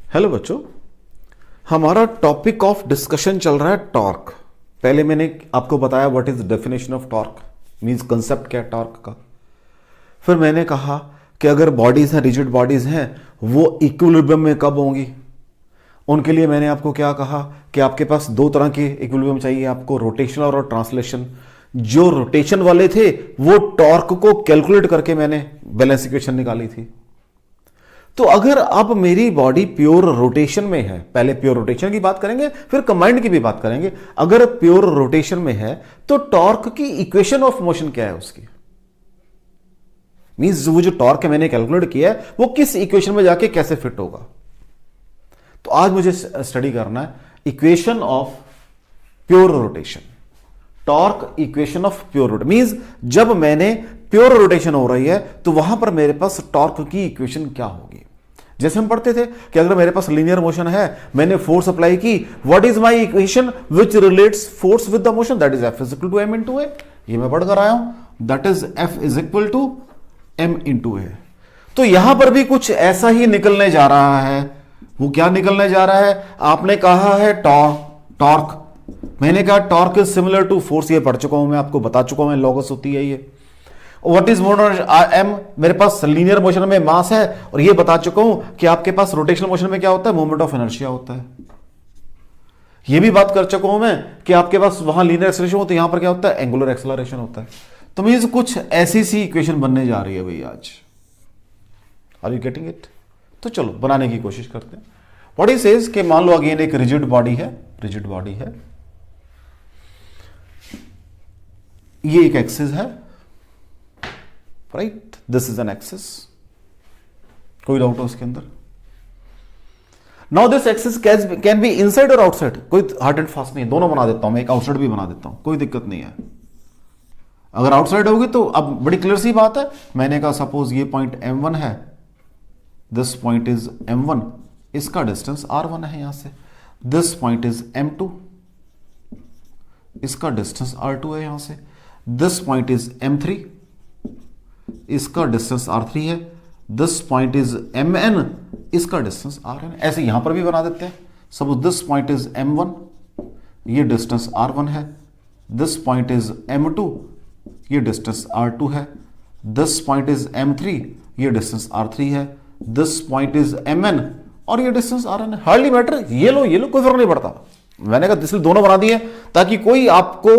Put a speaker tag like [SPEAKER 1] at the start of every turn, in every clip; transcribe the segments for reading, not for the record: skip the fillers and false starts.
[SPEAKER 1] Hello बच्चों, हमारा topic of discussion चल रहा है टॉर्क। पहले मैंने आपको बताया what is definition of torque, means concept क्या है टॉर्क का। फिर मैंने कहा कि अगर बॉडीज हैं, रिजिड बॉडीज हैं, वो इक्विलिब्रियम में कब होंगी। उनके लिए मैंने आपको क्या कहा कि आपके पास दो तरह के इक्विलिब्रियम चाहिए आपको, रोटेशनल और ट्रांसलेशन। जो रोटेशन वाले थे वो टॉर्क को कैलकुलेट करके मैंने बैलेंस इक्वेशन निकाली थी। तो अगर अब मेरी बॉडी प्योर रोटेशन में है, पहले प्योर रोटेशन की बात करेंगे फिर कंबाइंड की भी बात करेंगे। अगर प्योर रोटेशन में है तो टॉर्क की इक्वेशन ऑफ मोशन क्या है उसकी, मींस वो जो टॉर्क है मैंने कैलकुलेट किया है वो किस इक्वेशन में जाके कैसे फिट होगा। तो आज मुझे स्टडी करना है equation of pure rotation, torque equation of pure rotation. Means जब मैंने प्योर रोटेशन हो रही है तो वहां पर मेरे पास टॉर्क की इक्वेशन क्या होगी। जैसे हम पढ़ते थे कि अगर मेरे पास लीनियर मोशन है, मैंने फोर्स अप्लाई की, what is my equation which relates force with the motion, that is F is equal to M into A. ये मैं पढ़ कर आया हूं, that is F is equal to M into A. तो यहां पर भी कुछ ऐसा ही निकलने जा रहा है। वो क्या निकलने जा रहा है, आपने कहा है टॉर्क, मैंने कहा torque is similar to force, ये पढ़ चुका हूं मैं, आपको बता चुका हूं मैं, लॉगस होती है ये। व्हाट इज मोशन एम, मेरे पास लीनियर मोशन में मास है और ये बता चुका हूं कि आपके पास रोटेशनल मोशन में क्या होता है, मोमेंट ऑफ इनर्शिया होता है। ये भी बात कर चुका हूं मैं कि आपके पास वहां लीनियर एक्सेलरेशन होता है, यहां पर क्या होता है, एंगुलर एक्सेलरेशन होता है। तो मींस कुछ ऐसी सी इक्वेशन बनने जा रही है भाई आज। Are you getting it? तो चलो बनाने की कोशिश करते हैं। व्हाट इज सेज कि मान लो अगेन एक रिजिड बॉडी है, रिजिड बॉडी है, ये एक एक्सिस है, right, this is an axis, कोई डाउट हो इसके अंदर। Now this axis can be inside और आउटसाइड, कोई हार्ड एंड फास्ट नहीं है, दोनों बना देता हूं मैं, एक आउटसाइड भी बना देता हूं, कोई दिक्कत नहीं है। अगर आउटसाइड होगी तो अब बड़ी क्लियर सी बात है, मैंने कहा सपोज ये पॉइंट M1 है, दिस पॉइंट इज M1, इसका डिस्टेंस R1 है यहां से, दिस पॉइंट इज M2, इसका डिस्टेंस R2 है यहां से, दिस पॉइंट इज M3, इसका डिस्टेंस R3 है, दिस पॉइंट इज MN, इसका डिस्टेंस RN। ऐसे यहां पर भी बना देते हैं, suppose this point is M1, ये डिस्टेंस R1 है, दिस पॉइंट इज M2, ये डिस्टेंस R2 है, दिस पॉइंट इज M3, ये डिस्टेंस R3 है, दिस पॉइंट इज MN और ये डिस्टेंस RN है। हार्डली मैटर, ये लो कोई फर्क नहीं पड़ता। मैंने कहा इसलिए दोनों बना दिए ताकि कोई आपको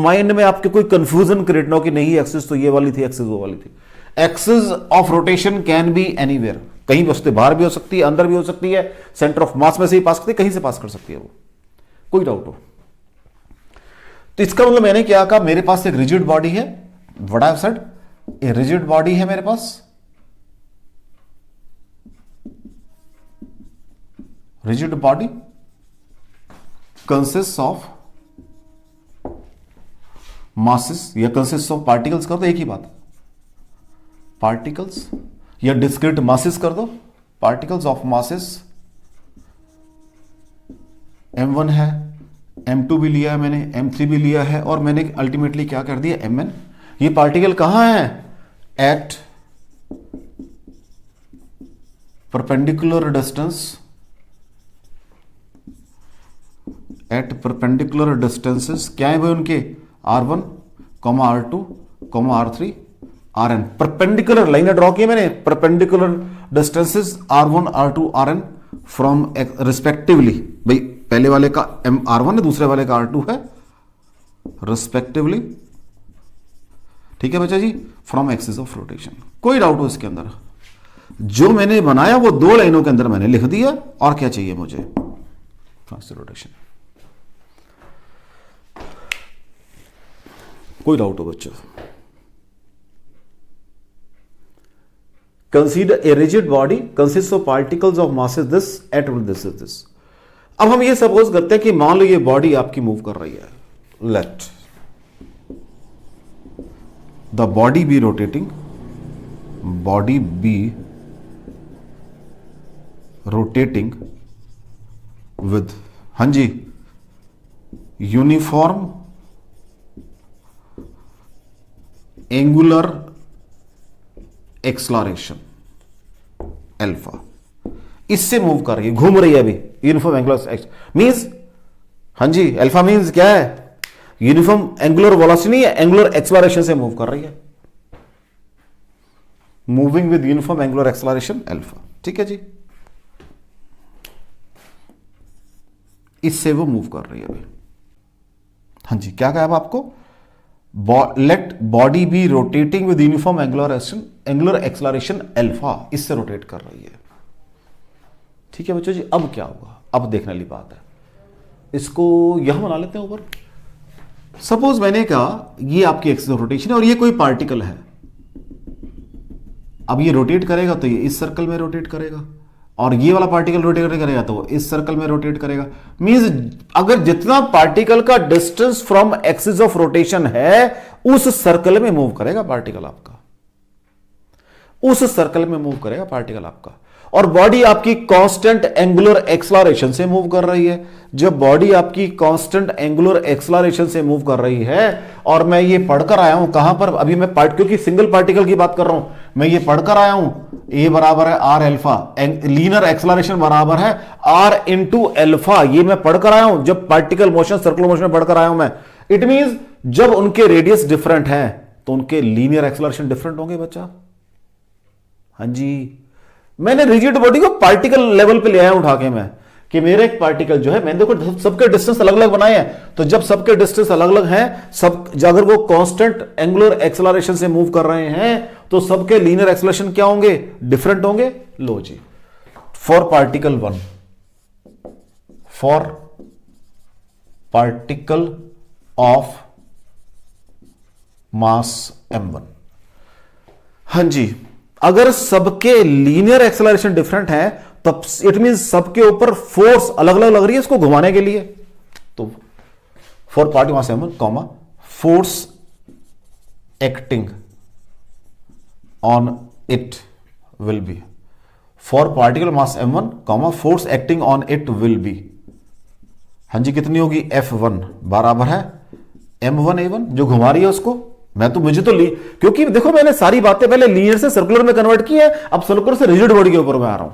[SPEAKER 1] माइंड में आपके कोई कंफ्यूजन क्रिएट ना हो कि नहीं एक्सिस तो ये वाली थी, एक्सिस वो वाली थी। Axis of rotation can be anywhere, कहीं भी हो सकती है, बाहर भी हो सकती है, अंदर भी हो सकती है, सेंटर ऑफ मास में से ही पास करती है, कहीं से पास कर सकती है वो, कोई डाउट हो। तो इसका मतलब मैंने क्या कहा, मेरे पास एक रिजिड बॉडी है, what I have said, a rigid body है मेरे पास, rigid body consist of masses या कंसिस्ट ऑफ पार्टिकल्स कर दो, एक ही बात, पार्टिकल्स या डिस्क्रीट मासेस कर दो, पार्टिकल्स ऑफ मासेस M1 है, M2 भी लिया है मैंने, M3 भी लिया है और मैंने अल्टीमेटली क्या कर दिया, MN। ये पार्टिकल कहां है, at perpendicular distance, at perpendicular distances क्या है भाई उनके, R1, R2, R3, Rn। Perpendicular line draw की मैंने, perpendicular distances R1, R2, Rn from respectively, भाई पहले वाले का R1 है, दूसरे वाले का R2 है, रिस्पेक्टिवली, ठीक है बच्चा जी, फ्रॉम एक्सिस ऑफ रोटेशन। कोई डाउट हो इसके अंदर? जो मैंने बनाया वो दो लाइनों के अंदर मैंने लिख दिया, और क्या चाहिए मुझे, रोटेशन। कोई डाउट हो बच्चों? Consider a rigid body consist of particles of masses this at this is this. अब हम ये सपोज करते हैं कि मान लो ये बॉडी आपकी मूव कर रही है, let the body be rotating, body be rotating with, हाँ जी, यूनिफॉर्म एंगुलर एक्सलरेशन अल्फा। इससे मूव कर रही है, घूम रही है अभी यूनिफॉर्म एंगुलर मींस, हाँ जी, अल्फा मींस क्या है, यूनिफॉर्म एंगुलर वेलोसिटी या एंगुलर एक्सलरेशन से मूव कर रही है, moving with uniform angular acceleration alpha. ठीक है जी, इससे वो मूव कर रही है अभी। हाँ जी, क्या कहा अब आपको, let body be rotating with uniform angular acceleration alpha, इससे रोटेट कर रही है। ठीक है बच्चों जी, अब क्या होगा, अब देखने वाली बात है, इसको यहां बना लेते हैं ऊपर। सपोज मैंने कहा ये आपकी एक्सिस ऑफ रोटेशन है और ये कोई पार्टिकल है, अब ये रोटेट करेगा तो ये इस सर्कल में रोटेट करेगा, और ये वाला पार्टिकल रोटेट करेगा तो वो इस सर्कल में रोटेट करेगा। मींस अगर जितना पार्टिकल का distance from axis of rotation है उस सर्कल में मूव करेगा पार्टिकल आपका, उस सर्कल में मूव करेगा पार्टिकल आपका। और बॉडी आपकी कांस्टेंट एंगुलर एक्सलरेशन से मूव कर रही है। जब बॉडी आपकी कांस्टेंट एंगुलर एक्सलरेशन से मूव कर रही है, और मैं ये पढ़कर आया हूं कहां पर, अभी मैं क्योंकि सिंगल पार्टिकल की बात कर रहा हूं, मैं ये पढ़कर आया हूं, ए बराबर है आर एल्फा, लीनियर एक्सलरेशन बराबर है आर इंटू एल्फा, ये मैं पढ़कर आया हूं जब पार्टिकल मोशन सर्कुलर मोशन में पढ़कर आया हूं मैं। इट मींस जब उनके रेडियस डिफरेंट है तो उनके लीनियर एक्सलरेशन डिफरेंट होंगे बच्चा। हाँ जी, मैंने रिजिड बॉडी को पार्टिकल लेवल पे ले आया उठा के मैं, कि मेरे एक पार्टिकल जो है, मैंने देखो सबके डिस्टेंस अलग अलग बनाए हैं, तो जब सबके डिस्टेंस अलग अलग हैं, सब अगर वो कांस्टेंट एंगुलर एक्सेलरेशन से मूव कर रहे हैं तो सबके लीनियर एक्सेलरेशन क्या होंगे, डिफरेंट होंगे। लो जी, for particle 1, for particle of mass m1, हां जी, अगर सबके लीनियर एक्सेलरेशन डिफरेंट है तब इट मींस सबके ऊपर फोर्स अलग अलग लग रही है इसको घुमाने के लिए। तो for particle mass m1 comma force acting on it will be, for particle mass m1 comma force acting on it will be, हां जी, कितनी होगी, F1 बराबर है m1a1, जो घुमा रही है उसको। मैं तो मुझे तो क्योंकि देखो मैंने सारी बातें पहले लीनियर से सर्कुलर में कन्वर्ट की है, अब सर्कुलर से रिजिड बॉडी के ऊपर मैं आ रहा हूं।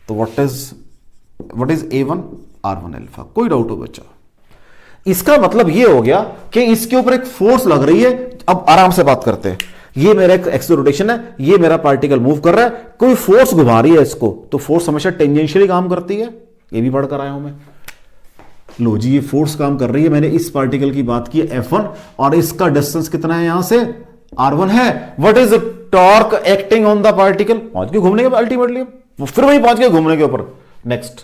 [SPEAKER 1] तो what is a1 r1 alpha, कोई डाउट हो बच्चा। इसका मतलब ये हो गया कि इसके ऊपर एक फोर्स लग रही है। अब आराम से बात करते हैं, ये मेरा एक एक्सिस रोटेशन है, ये मेरा पार्टिकल मूव कर रहा है, कोई फोर्स घुमा रही है इसको, तो फोर्स हमेशा टेंजेंशियली काम करती है, ये भी पढ़कर आया हूं मैं। लो जी, ये फोर्स काम कर रही है, मैंने इस पार्टिकल की बात की F1 और इसका डिस्टेंस कितना है यहां से, R1 है। What is torque acting on the particle, पहुंच के घूमने के अल्टीमेटली वो फिर वही पहुंच के घूमने के ऊपर। Next,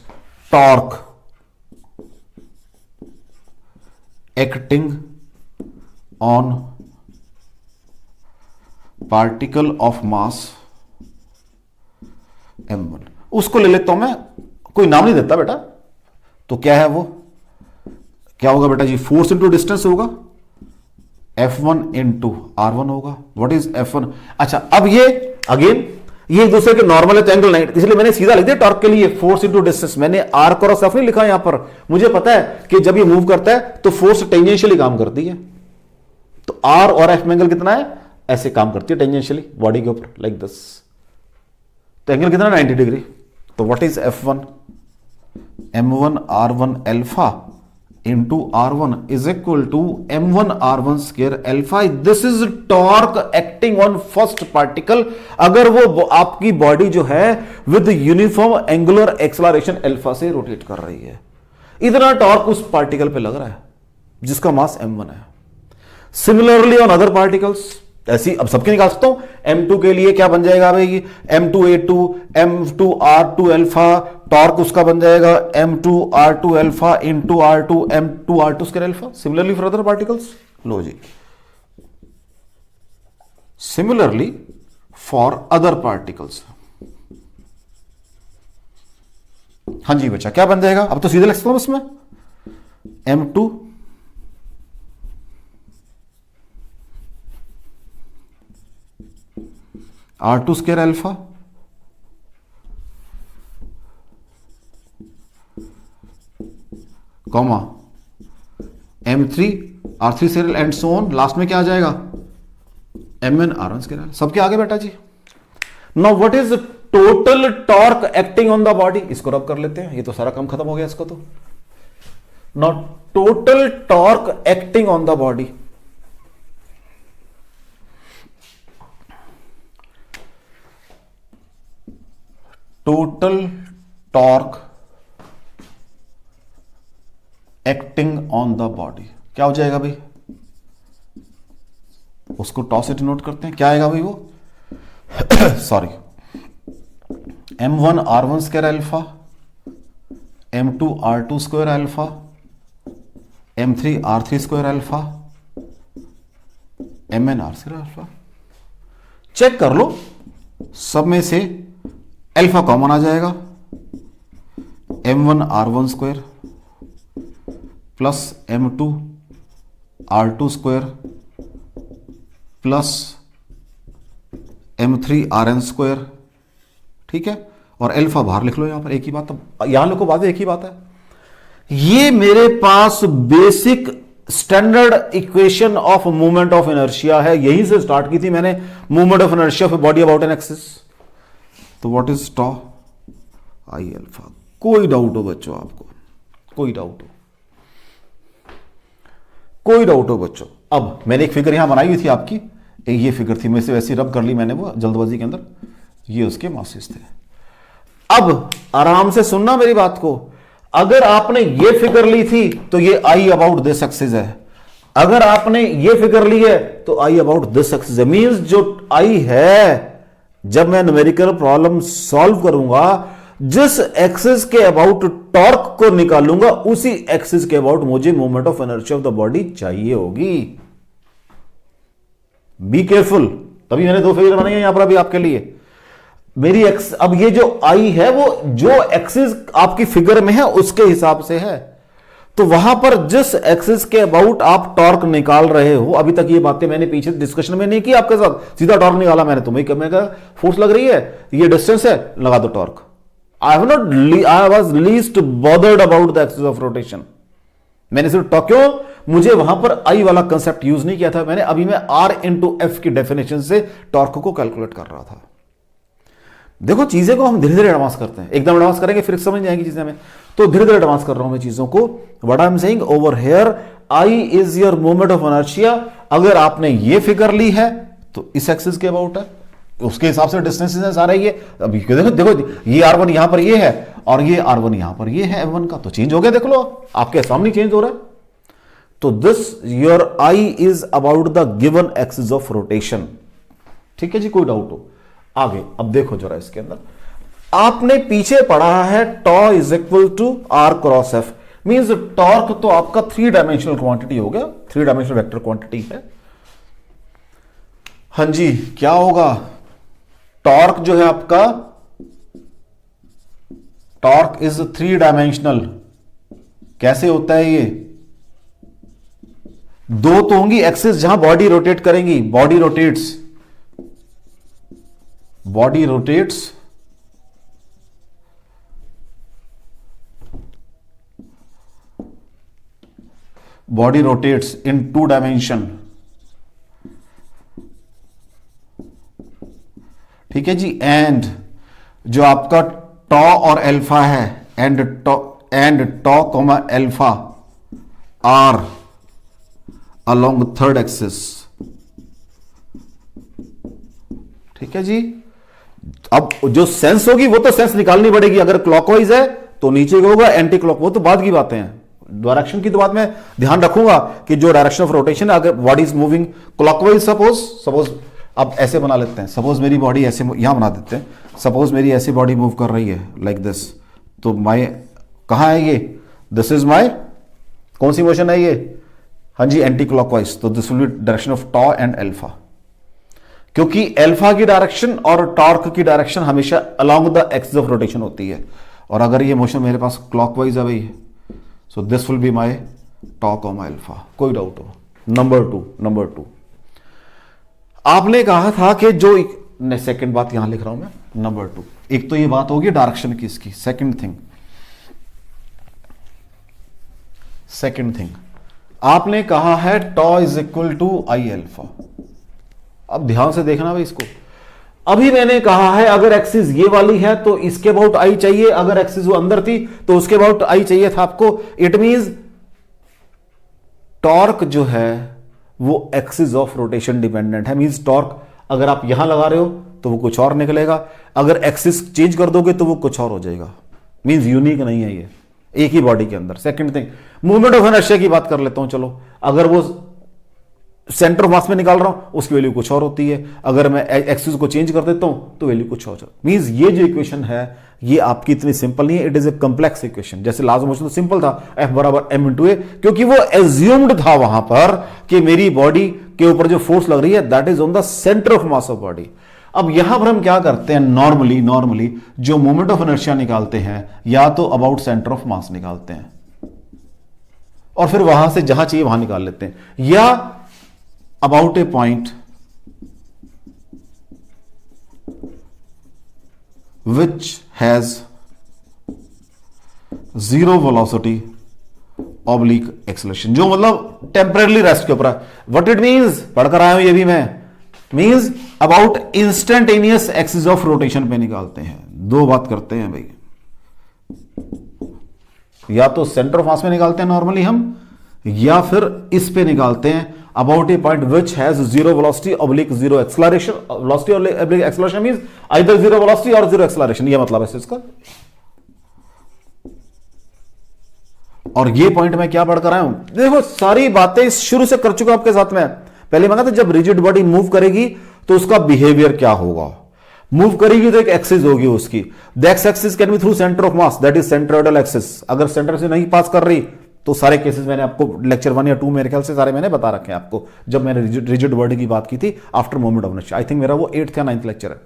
[SPEAKER 1] torque acting on particle of mass m1, उसको ले लेता हूं मैं, कोई नाम नहीं देता बेटा, तो क्या है वो, क्या होगा बेटा जी, फोर्स इंटू डिस्टेंस होगा, F1 इंटू R1 होगा। व्हाट इज F1, अच्छा अब ये अगेन ये एक दूसरे के नॉर्मल है तो एंगल 90, इसलिए मैंने सीधा लिख दिया टॉर्क के लिए फोर्स इंटू डिस्टेंस, मैंने R क्रॉस F नहीं लिखा यहां पर, मुझे पता है कि जब ये मूव करता है तो फोर्स टेंजेंशियली काम करती है, तो R और F में एंगल कितना है, ऐसे काम करती है टेंजेंशियली बॉडी के ऊपर लाइक दिस, तो एंगल कितना 90 डिग्री। तो what is F1, m1 r1 alpha into r1 is equal to m1 r1 square alpha. This is torque acting on first particle, अगर वो आपकी बॉडी जो है with uniform angular acceleration alpha से rotate कर रही है, इतना टॉर्क उस पार्टिकल पे लग रहा है जिसका मास m1 है। सिमिलरली ऑन अदर पार्टिकल्स, ऐसी अब सबके निकाल सकता हूं। m2 के लिए क्या बन जाएगा भाई, m2a2 m2r2 अल्फा, टॉर्क उसका बन जाएगा m2r2 alpha into r2 m2r2 square alpha. Similarly for other particles, लो जी, सिमिलरली फॉर अदर पार्टिकल्स, हां जी बच्चा, क्या बन जाएगा, अब तो सीधे लिख सकता हूं इसमें, m2 r2 square alpha comma m3 r3 square and so on, last में क्या आ जाएगा mn r1 स्क्वायर। सबके आगे बेटा जी। Now what is total torque acting on the body, इसको रब कर लेते हैं, ये तो सारा काम खत्म हो गया इसको तो। Now total torque acting on the body, total torque acting on the body क्या हो जाएगा भाई, उसको टॉ से डिनोट करते हैं, क्या आएगा भाई वो sorry, m1 r1 square alpha, m2 r2 square alpha, m3 r3 square alpha, mn r square alpha. Check कर लो, सब में से अल्फा कॉमन आ जाएगा, m1 r1 square plus m2 r2 square plus m3 rn square, ठीक है, और alpha बाहर लिख लो, यहां पर एक ही बात, तो यहां लिखो, बात एक ही बात है। ये मेरे पास basic standard equation of movement of inertia है, यहीं से स्टार्ट की थी मैंने, movement of inertia of body about an axis. तो what is tau I alpha, कोई डाउट हो बच्चों आपको, कोई डाउट हो, कोई डाउट हो बच्चों। अब मैंने एक फिगर यहां बनाई हुई थी आपकी, ये फिगर थी, मैं से वैसे रब कर ली मैंने वो जल्दबाजी के अंदर, ये उसके मासेस थे। अब आराम से सुनना मेरी बात को, अगर आपने ये फिगर ली थी तो ये आई अबाउट दिस एक्सिस है, अगर आपने ये फिगर ली है तो आई अबाउट दिस एक्सिस है। मींस जो आई है, जब मैं न्यूमेरिकल प्रॉब्लम सॉल्व करूंगा, जिस एक्सिस के अबाउट टॉर्क को निकालूंगा, उसी एक्सिस के अबाउट मुझे moment of inertia of the body चाहिए होगी। बी केयरफुल, तभी मैंने दो फिगर बनाई है यहां पर अभी आपके लिए। मेरी एक्स, अब ये जो आई है वो जो एक्सिस आपकी फिगर में है उसके हिसाब से है, तो वहां पर जिस एक्सिस के अबाउट आप टॉर्क निकाल रहे हो, अभी तक ये बातें मैंने पीछे डिस्कशन में नहीं की आपके साथ, सीधा टॉर्क निकाला मैंने, तुम्हें मैं कहा फोर्स लग रही है, ये डिस्टेंस है, लगा दो torque. I was least bothered about the axis of rotation. मैंने सिर्फ टॉर्क, क्यों, मुझे वहां पर आई वाला कंसेप्ट यूज नहीं किया था मैंने, अभी मैं आर इंटू एफ की डेफिनेशन से टॉर्क को कैलकुलेट कर रहा था। देखो चीजें को हम धीरे धीरे एडवांस करते हैं, एकदम एडवांस करेंगे फिर समझ जाएंगी चीजें हमें, तो धीरे धीरे एडवांस कर रहा हूं मैं चीजों को। What I am saying over here, I is your moment of inertia. अगर आपने ये फिगर ली है तो इस एक्सिस के अबाउट है, उसके हिसाब से डिस्टेंसेस सारे ये, अभी देखो देखो ये r1 यहां पर ये है और ये r1 यहां पर ये है m1 का, तो चेंज हो गया, देख लो आपके सामने चेंज हो रहा है। तो this your I is about the given axis of rotation, ठीक है जी, कोई डाउट हो आगे। अब देखो जरा इसके अंदर आपने पीछे पढ़ा है tau is equal to R cross F, means torque तो आपका 3 डायमेंशनल क्वांटिटी हो गया, 3 डायमेंशनल वेक्टर क्वांटिटी है। हां जी, क्या होगा, टॉर्क जो है आपका, टॉर्क इज 3 डायमेंशनल। कैसे होता है ये, दो तो होंगी एक्सिस जहां बॉडी रोटेट करेंगी, body rotates, body rotates, body rotates in 2 dimension, ठीक है जी। एंड जो आपका टॉ और अल्फा है, and tau comma alpha are along 3rd axis, ठीक है जी। अब जो सेंस होगी वो तो सेंस निकालनी पड़ेगी, अगर क्लॉकवाइज है तो नीचे का होगा, एंटी क्लॉक, वो तो बाद की बातें हैं, डायरेक्शन की तो बात में ध्यान रखूंगा कि जो डायरेक्शन ऑफ रोटेशन, अगर body is moving clockwise, suppose अब ऐसे बना लेते हैं, सपोज मेरी बॉडी ऐसे, यहां बना देते हैं, सपोज मेरी ऐसी बॉडी मूव कर रही है लाइक दिस, तो माई कहां है ये, दिस इज माई, कौन सी मोशन है ये, हां जी एंटी क्लॉकवाइज, तो this will be direction of tau and alpha, क्योंकि अल्फा की डायरेक्शन और टॉर्क की डायरेक्शन हमेशा along the axis of rotation होती है, और अगर ये मोशन मेरे पास क्लॉकवाइज है भाई, so this will be my tau comma alpha, कोई डाउट हो। नंबर टू आपने कहा था कि जो सेकंड बात यहां लिख रहा हूं मैं, नंबर 2, एक तो ये बात होगी डायरेक्शन की इसकी, सेकंड थिंग आपने कहा है tau is equal to I alpha. अब ध्यान से देखना भाई इसको, अभी मैंने कहा है अगर एक्सिस ये वाली है तो इसके अबाउट आई चाहिए, अगर एक्सिस वो अंदर थी तो उसके अबाउट आई चाहिए था आपको। इट मींस टॉर्क जो है वो एक्सिस ऑफ रोटेशन डिपेंडेंट है। मींस टॉर्क अगर आप यहां लगा रहे हो तो वो कुछ और निकलेगा, अगर एक्सिस चेंज कर दोगे तो वो कुछ और हो जाएगा। मींस यूनिक नहीं है ये एक ही बॉडी के अंदर। Second thing, movement of inertia की बात कर लेता हूं। चलो, अगर वो सेंटर ऑफ मास में निकाल रहा हूं उसकी वैल्यू कुछ और होती है, अगर मैं एक्सिस को चेंज कर देता हूं तो वैल्यू कुछ और। मींस ये जो इक्वेशन है ये आपकी इतनी सिंपल नहीं है, it is a complex equation. जैसे लास्ट मोशन तो सिंपल था, F बराबर m इंटू ए, क्योंकि वो एज्यूम्ड था वहां पर कि मेरी बॉडी के ऊपर जो फोर्स लग रही है that is on the centre of mass of body. अब यहां पर हम क्या करते हैं, नॉर्मली जो मोमेंट ऑफ इनर्शिया निकालते हैं या तो अबाउट सेंटर ऑफ मास निकालते हैं और फिर वहां से जहां चाहिए वहां निकाल लेते हैं, या about a point which has zero velocity oblique acceleration, जो मतलब टेम्परेली रेस्ट के ऊपर है। व्हाट इट मींस, पढ़कर आया हूं ये भी मैं, means about instantaneous axis of rotation पे निकालते हैं। दो बात करते हैं भाई, या तो सेंटर ऑफ मास में निकालते हैं नॉर्मली हम, या फिर इस पे निकालते हैं about a point which has zero velocity oblique zero acceleration. Velocity oblique acceleration means either zero velocity और जीरो एक्सेलरेशन, ये मतलब है इसका। और ये पॉइंट मैं क्या पढ़कर आया हूं, देखो सारी बातें शुरू से कर चुका आपके साथ में। पहले मांगा था जब रिजिड बॉडी मूव करेगी तो उसका बिहेवियर क्या होगा। मूव करेगी तो एक एक्सिस होगी उसकी, the x axis can be through centre of mass, that is centroidal axis. अगर सेंटर से नहीं पास कर रही तो सारे केसेस मैंने आपको लेक्चर 1 या 2 मेरे ख्याल से सारे मैंने बता रखे हैं आपको, जब मैंने रिजिड बॉडी की बात की थी after moment of inertia. I think मेरा वो 8th या 9th लेक्चर है।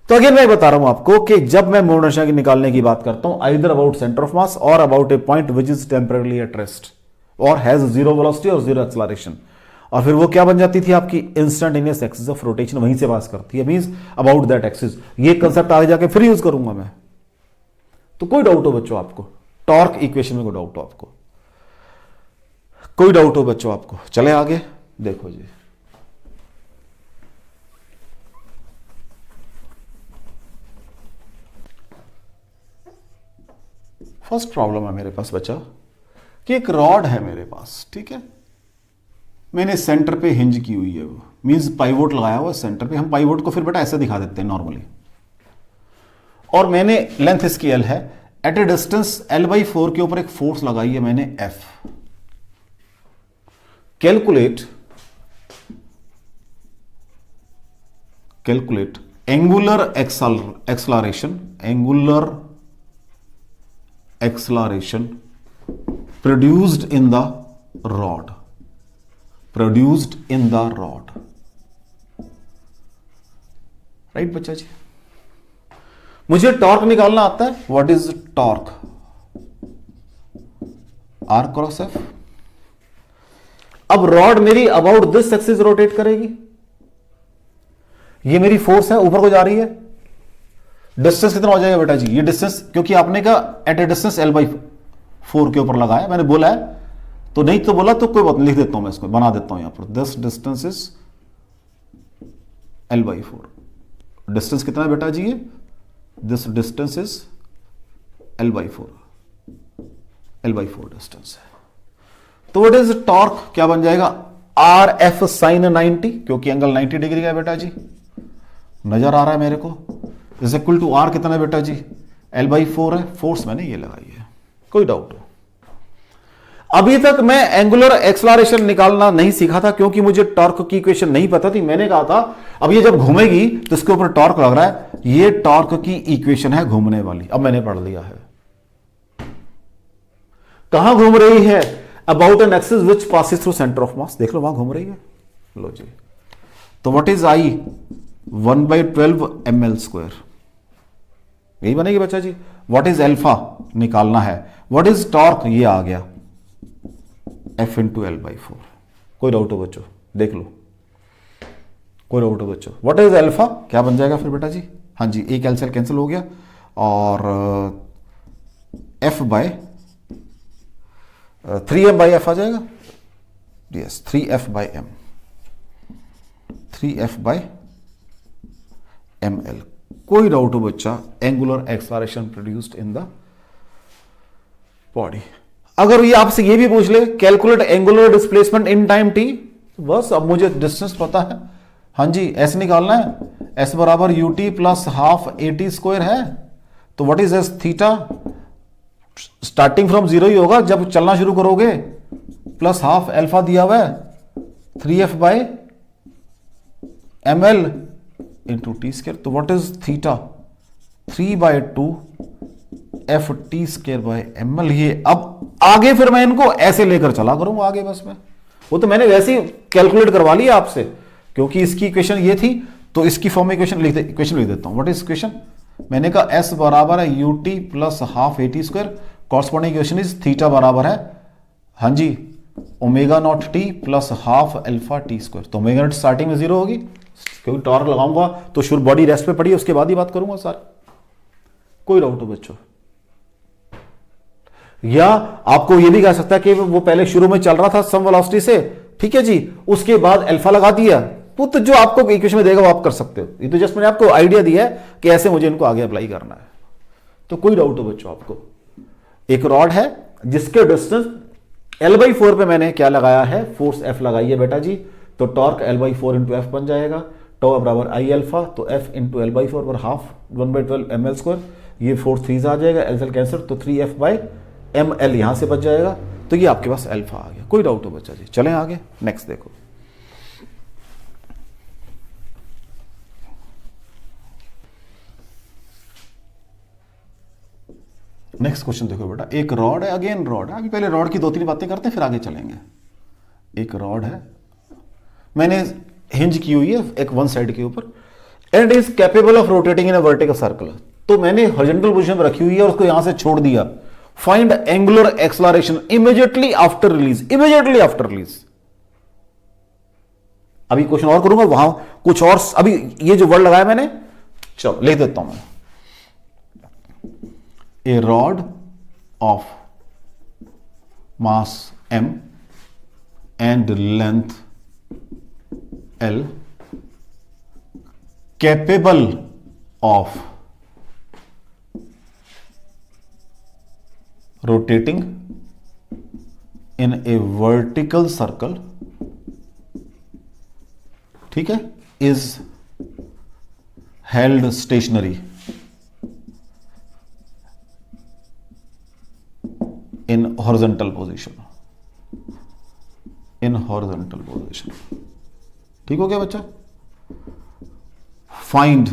[SPEAKER 1] तो अगेन मैं बता रहा हूं आपको कि जब मैं मोमेंट ऑफ इनर्शिया की निकालने की बात करता हूं, either about centre of mass और about a point which is temporarily at rest और हैज जीरो वेलोसिटी और जीरो एक्सेलरेशन, और फिर वो क्या बन जाती थी आपकी इंस्टेंटेनियस एक्सिस ऑफ रोटेशन, वहीं से पास करती है। Means about that axis. ये कंसेप्ट आगे जाके फिर यूज करूंगा मैं। तो कोई डाउट हो बच्चों आपको टॉर्क इक्वेशन में, कोई डाउट हो आपको, कोई डाउट हो बच्चों आपको? चले आगे, देखो जी फर्स्ट प्रॉब्लम है मेरे पास बच्चा कि एक रॉड है मेरे पास, ठीक है, मैंने सेंटर पे हिंज की हुई है, वो मींस पाइवोट लगाया हुआ सेंटर पे। हम पाइवोट को फिर बेटा ऐसे दिखा देते हैं नॉर्मली, और मैंने लेंथ इसकी एल है, एट ए डिस्टेंस L/4 के ऊपर एक फोर्स लगाई है मैंने F। Calculate angular acceleration produced in the rod, right बच्चा जी। मुझे टॉर्क निकालना आता है, what is torque, R cross F। अब रॉड मेरी अबाउट दिस एक्सिस रोटेट करेगी, ये मेरी फोर्स है ऊपर को जा रही है। डिस्टेंस कितना हो जाएगा बेटा जी, ये डिस्टेंस, क्योंकि आपने कहा एट ए डिस्टेंस L/4 के ऊपर लगाया, मैंने बोला है तो नहीं तो बोला तो कोई बात नहीं, लिख देता हूं मैं इसको, बना देता हूं यहां पर, this distance is L/4। Distance कितना है बेटा जी, ये this distance is L/4 distance है। तो व्हाट इज टॉर्क, क्या बन जाएगा, RF sin 90, क्योंकि एंगल 90 डिग्री का है बेटा जी, नजर आ रहा है मेरे को, इज इक्वल टू R कितना है बेटा जी, L/4 है, फोर्स मैंने ये लगाई है। कोई डाउट हो? अभी तक मैं एंगुलर एक्सलरेशन निकालना नहीं सीखा था क्योंकि मुझे टॉर्क की इक्वेशन नहीं पता थी। मैंने कहा था अब ये जब घूमेगी तो इसके ऊपर टॉर्क लग रहा है, ये टॉर्क की इक्वेशन है घूमने वाली। अब मैंने पढ़ लिया है, कहां घूम रही है, about an axis which passes through centre of मास, देख लो वहां घूम रही है। लो जी, तो व्हाट इज I, 1/12 ml², यही बनेगी बच्चा जी। व्हाट इज अल्फा निकालना है, व्हाट इज टॉर्क, ये आ गया F × L/4। कोई डाउट हो बच्चों, देख लो, कोई डाउट हो बच्चों, व्हाट इज अल्फा, क्या बन जाएगा फिर बेटा जी, हाँ जी, एक एल कैंसिल हो गया और F/3F आ जाएगा, यस 3F/m, ml। कोई डाउट हो बच्चा, angular acceleration produced in the body. अगर ये आपसे ये भी पूछ ले calculate angular displacement in time t, बस अब मुझे डिस्टेंस पता है, हाँ जी एस निकालना है, एस बराबर U T plus half A T square है, तो what is S theta, starting from zero ही होगा जब चलना शुरू करोगे, प्लस हाफ अल्फा दिया हुआ है 3f by ml into T square, तो what is theta 3/2 F T square by ml। ये अब आगे फिर मैं इनको ऐसे लेकर चला करूंगा आगे, बस में वो तो मैंने वैसे ही कैलकुलेट करवा लिया आपसे, क्योंकि इसकी इक्वेशन ये थी तो इसकी फॉर्म में इक्वेशन लिख देता हूं। व्हाट इज इक्वेशन, मैंने कहा s बराबर है U T plus half A T square, corresponding equation is theta बराबर है, हाँ जी omega not T plus half alpha T square, तो ओमेगा नॉट स्टार्टिंग में जीरो होगी, क्योंकि टॉर्क लगाऊंगा तो शुरू बॉडी रेस्ट पे पड़ी है, उसके बाद ही बात करूंगा सर। कोई डाउट हो बच्चों? या आपको यह भी कह सकता है कि वो पहले शुरू में चल रहा था सम वेलोसिटी से, ठीक है जी, उसके बाद अल्फा लगा दिया, तो जो आपको इक्वेशन में देगा वो आप कर सकते हो। ये तो जस्ट मैंने आपको आइडिया दिया है कि ऐसे मुझे इनको आगे अप्लाई करना है। तो कोई डाउट हो बच्चों आपको? एक रॉड है जिसके डिस्टेंस L/4 पे मैंने क्या लगाया है, फोर्स F लगाई है बेटा जी, तो टॉर्क L/4 इंटू एफ बन जाएगा, टॉ बराबर आई अल्फा, तो F इंटू L/4 पर हाफ 1/12 ml स्क्वायर, ये फोर्स 3 आ जाएगा, एल कैंसर, तो 3F बाई ml यहां से बच जाएगा, तो ये आपके पास अल्फा आ गया। कोई डाउट हो बच्चा जी? चलें आगे, नेक्स्ट देखो। नेक्स्ट क्वेश्चन देखो बेटा, एक रॉड है, अगेन रॉड है, अभी पहले रॉड की 2-3 बातें करते हैं फिर आगे चलेंगे। एक रॉड है, मैंने हिंज की हुई है एक वन साइड के ऊपर, and is capable of rotating in a vertical circle, तो मैंने हॉरिजॉन्टल पोजीशन में रखी हुई है और उसको यहां से छोड़ दिया। Find angular acceleration immediately after release, immediately after release. अभी क्वेश्चन और करूंगा, वहां कुछ और, अभी ये जो वर्ड लगाया मैंने, चलो लिख देता हूं मैं। A rod of mass m and length l capable of rotating in a vertical circle, ठीक है, is held stationary in horizontal position, in horizontal position, ठीक हो गया बच्चा? Find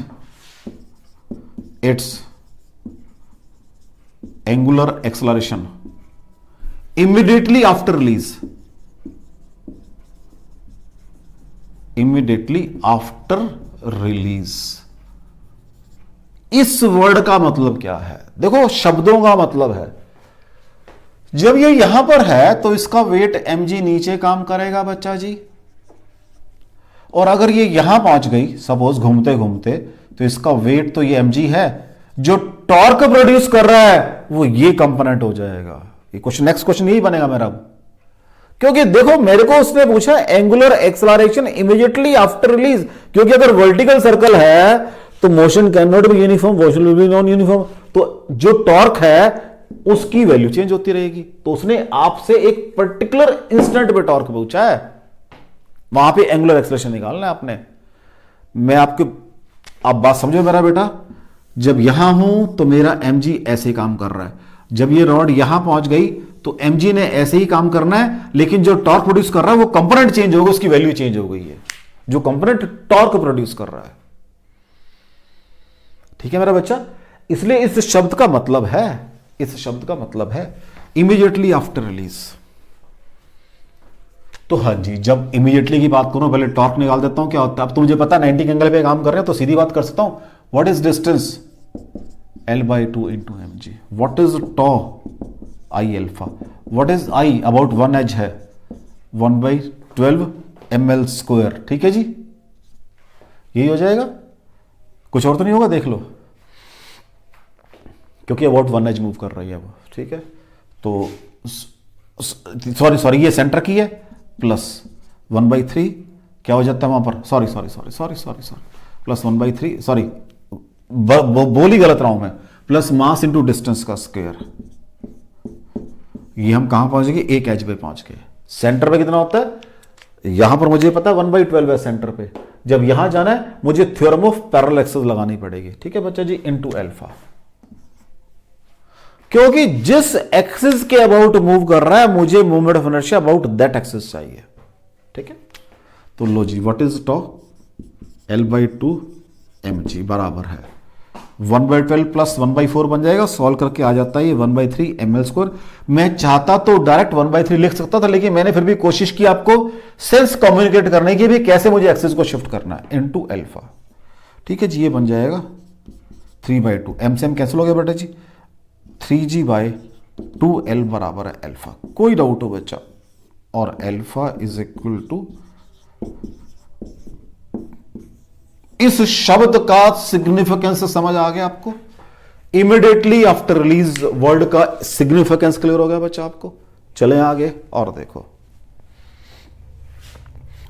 [SPEAKER 1] its angular acceleration immediately after release, immediately after release। इस word का मतलब क्या है? देखो शब्दों का मतलब है, जब ये यहां पर है तो इसका वेट mg नीचे काम करेगा बच्चा जी, और अगर ये यहां पहुंच गई सपोज घूमते घूमते, तो इसका वेट तो ये mg है, जो टॉर्क प्रोड्यूस कर रहा है वो ये कंपोनेंट हो जाएगा। ये क्वेश्चन, नेक्स्ट क्वेश्चन यही बनेगा मेरा, क्योंकि देखो मेरे को उसने पूछा angular acceleration immediately after release, क्योंकि अगर वर्टिकल सर्कल है तो motion can not be uniform, motion will be non uniform, तो जो टॉर्क है उसकी वैल्यू चेंज होती रहेगी। तो उसने आपसे एक पर्टिकुलर इंस्टेंट पे टॉर्क पूछा है, वहां पे एंगुलर एक्सलेशन निकालना है आपने। मैं आपके, आप बात समझो मेरा बेटा, जब यहां हूं तो मेरा mg ऐसे काम कर रहा है, जब ये रॉड यहां पहुंच गई तो mg ने ऐसे ही काम करना है, लेकिन जो टॉर्क प्रोड्यूस कर रहा है वो कंपोनेंट चेंज होगा, उसकी वैल्यू चेंज हो गई है, जो कंपोनेंट टॉर्क प्रोड्यूस कर रहा है। ठीक है मेरा बच्चा? इसलिए इस शब्द का मतलब है, इस शब्द का मतलब है इमीडिएटली आफ्टर रिलीज। तो हाँ जी, जब इमीडिएटली की बात करूं, पहले टॉर्क निकाल देता हूं क्या होता है। अब तो मुझे पता 90 एंगल पे काम कर रहे हैं तो सीधी बात कर सकता हूं, what is distance L/2 into mg, what is tau I alpha, what is I, about 1 as है 1/12 ml स्क्वायर। ठीक है जी, यही हो जाएगा, कुछ और तो नहीं होगा, देख लो, क्योंकि अबाउट 1 एज मूव कर रही है वो। ठीक है, तो सॉरी ये सेंटर की है, प्लस 1/3 क्या हो जाता है वहां पर, सॉरी प्लस 1/3, सॉरी बोल ही गलत रहा हूं मैं, प्लस मास इंटू डिस्टेंस का स्क्वायर। ये हम कहां पहुंच गए, एक एज पे पहुंच गए। सेंटर पे कितना होता है, यहां पर मुझे पता है 1/12 है सेंटर पे। जब यहां जाना है मुझे थ्योरम ऑफ पैरेलल एक्सेस लगानी पड़ेगी, ठीक है बच्चा जी, इनटू अल्फा। क्योंकि जिस एक्सिस के अबाउट मूव कर रहा है मुझे movement of inertia about that axis चाहिए, ठीक है। तो लो जी, what is tau, L/2 mg बराबर है 1/12 प्लस 1/4 बन जाएगा, सॉल्व करके आ जाता है ये 1/3 ml²। मैं चाहता तो डायरेक्ट 1/3 लिख सकता था, लेकिन मैंने फिर भी कोशिश की आपको सेंस कम्युनिकेट करने की भी, कैसे मुझे एक्सिस को शिफ्ट करना है, इनटू अल्फा। ठीक है जी, ये बन जाएगा 3/2, m से m कैंसिल हो गया बेटा जी, 3g/2l बराबर है अल्फा। कोई डाउट हो बच्चा, और अल्फा इज इक्वल टू, इस शब्द का सिग्निफिकेंस समझ आ गया आपको, इमीडिएटली आफ्टर रिलीज वर्ड का सिग्निफिकेंस क्लियर हो गया बच्चा आपको। चले आगे और देखो,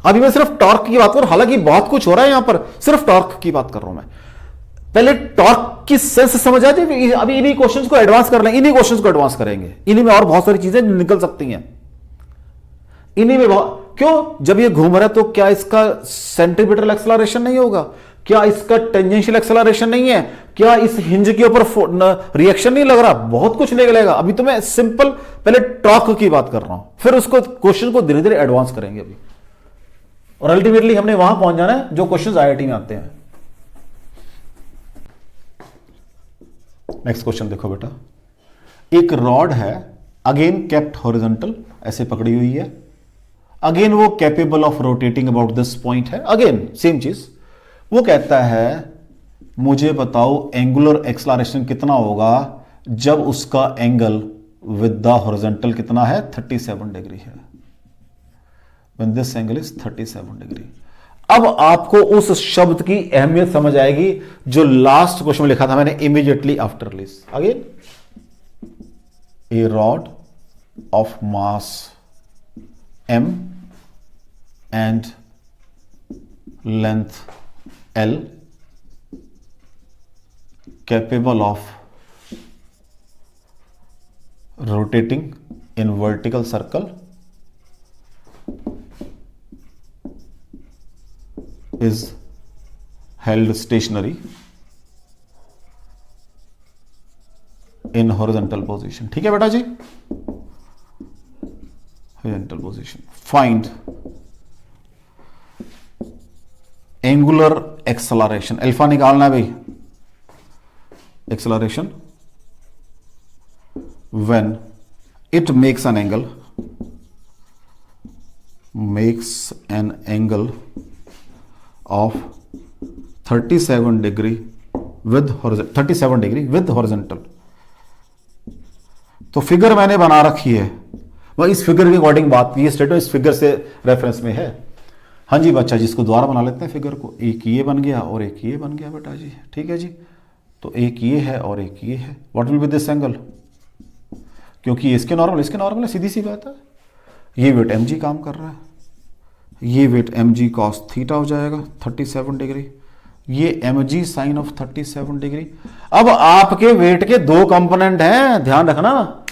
[SPEAKER 1] अभी मैं सिर्फ टॉर्क की बात कर, हालांकि बहुत कुछ हो रहा है यहां पर, सिर्फ टॉर्क की बात कर रहा हूं मैं। पहले टॉर्क की सेंस समझ आ जाए, अभी इन्हीं क्वेश्चंस को एडवांस कर लेंगे, इन्हीं क्वेश्चंस को एडवांस करेंगे, इन्हीं में और बहुत सारी चीजें निकल सकती हैं इन्हीं में। क्यों, जब ये घूम रहा है तो क्या इसका सेंट्रीपिटल एक्सेलरेशन नहीं होगा, क्या इसका टेंजेंशियल एक्सेलरेशन नहीं है, क्या इस हिंज के ऊपर रिएक्शन नहीं लग रहा, बहुत कुछ निकलेगा। अभी तो मैं सिंपल पहले टॉर्क की बात कर रहा हूं, फिर उसको क्वेश्चन को धीरे धीरे एडवांस करेंगे अभी, और अल्टीमेटली हमने वहां पहुंच जाना है जो क्वेश्चन आईआईटी में आते हैं। नेक्स्ट क्वेश्चन देखो बेटा, एक रॉड है, अगेन केप्ट हॉरिजॉन्टल, ऐसे पकड़ी हुई है, अगेन वो capable of rotating about this point है, अगेन सेम चीज। वो कहता है मुझे बताओ एंगुलर एक्सलरेशन कितना होगा जब उसका एंगल विद द हॉरिजॉन्टल कितना है, 37 डिग्री है, when this angle is 37 degree. अब आपको उस शब्द की अहमियत समझ आएगी जो लास्ट क्वेश्चन में लिखा था मैंने, immediately after release. Again, A rod of mass m and length L capable of rotating in vertical circle is held stationary in horizontal position। ठीक है बेटा जी, horizontal position। Find angular acceleration, alpha निकालना है भाई, acceleration when it makes an angle of 37 degree with 37 degree with horizontal. तो figure मैंने बना रखी है, वह इस फिगर के अकॉर्डिंग बात की, स्टेटमेंट इस फिगर से रेफरेंस में है। हाँ जी बच्चा, जिसको दोबारा बना लेते हैं फिगर को, एक ये बन गया और एक ये बन गया बेटा जी, ठीक है जी। तो एक ये है और एक ये है, what will B this angle, क्योंकि इसके नॉर्मल है, सीधी सी बात है। ये वेट mg काम कर रहा है, ये वेट mg cos थीटा हो जाएगा 37 डिग्री, ये mg साइन ऑफ 37 डिग्री। अब आपके वेट के दो कंपोनेंट हैं, ध्यान रखना,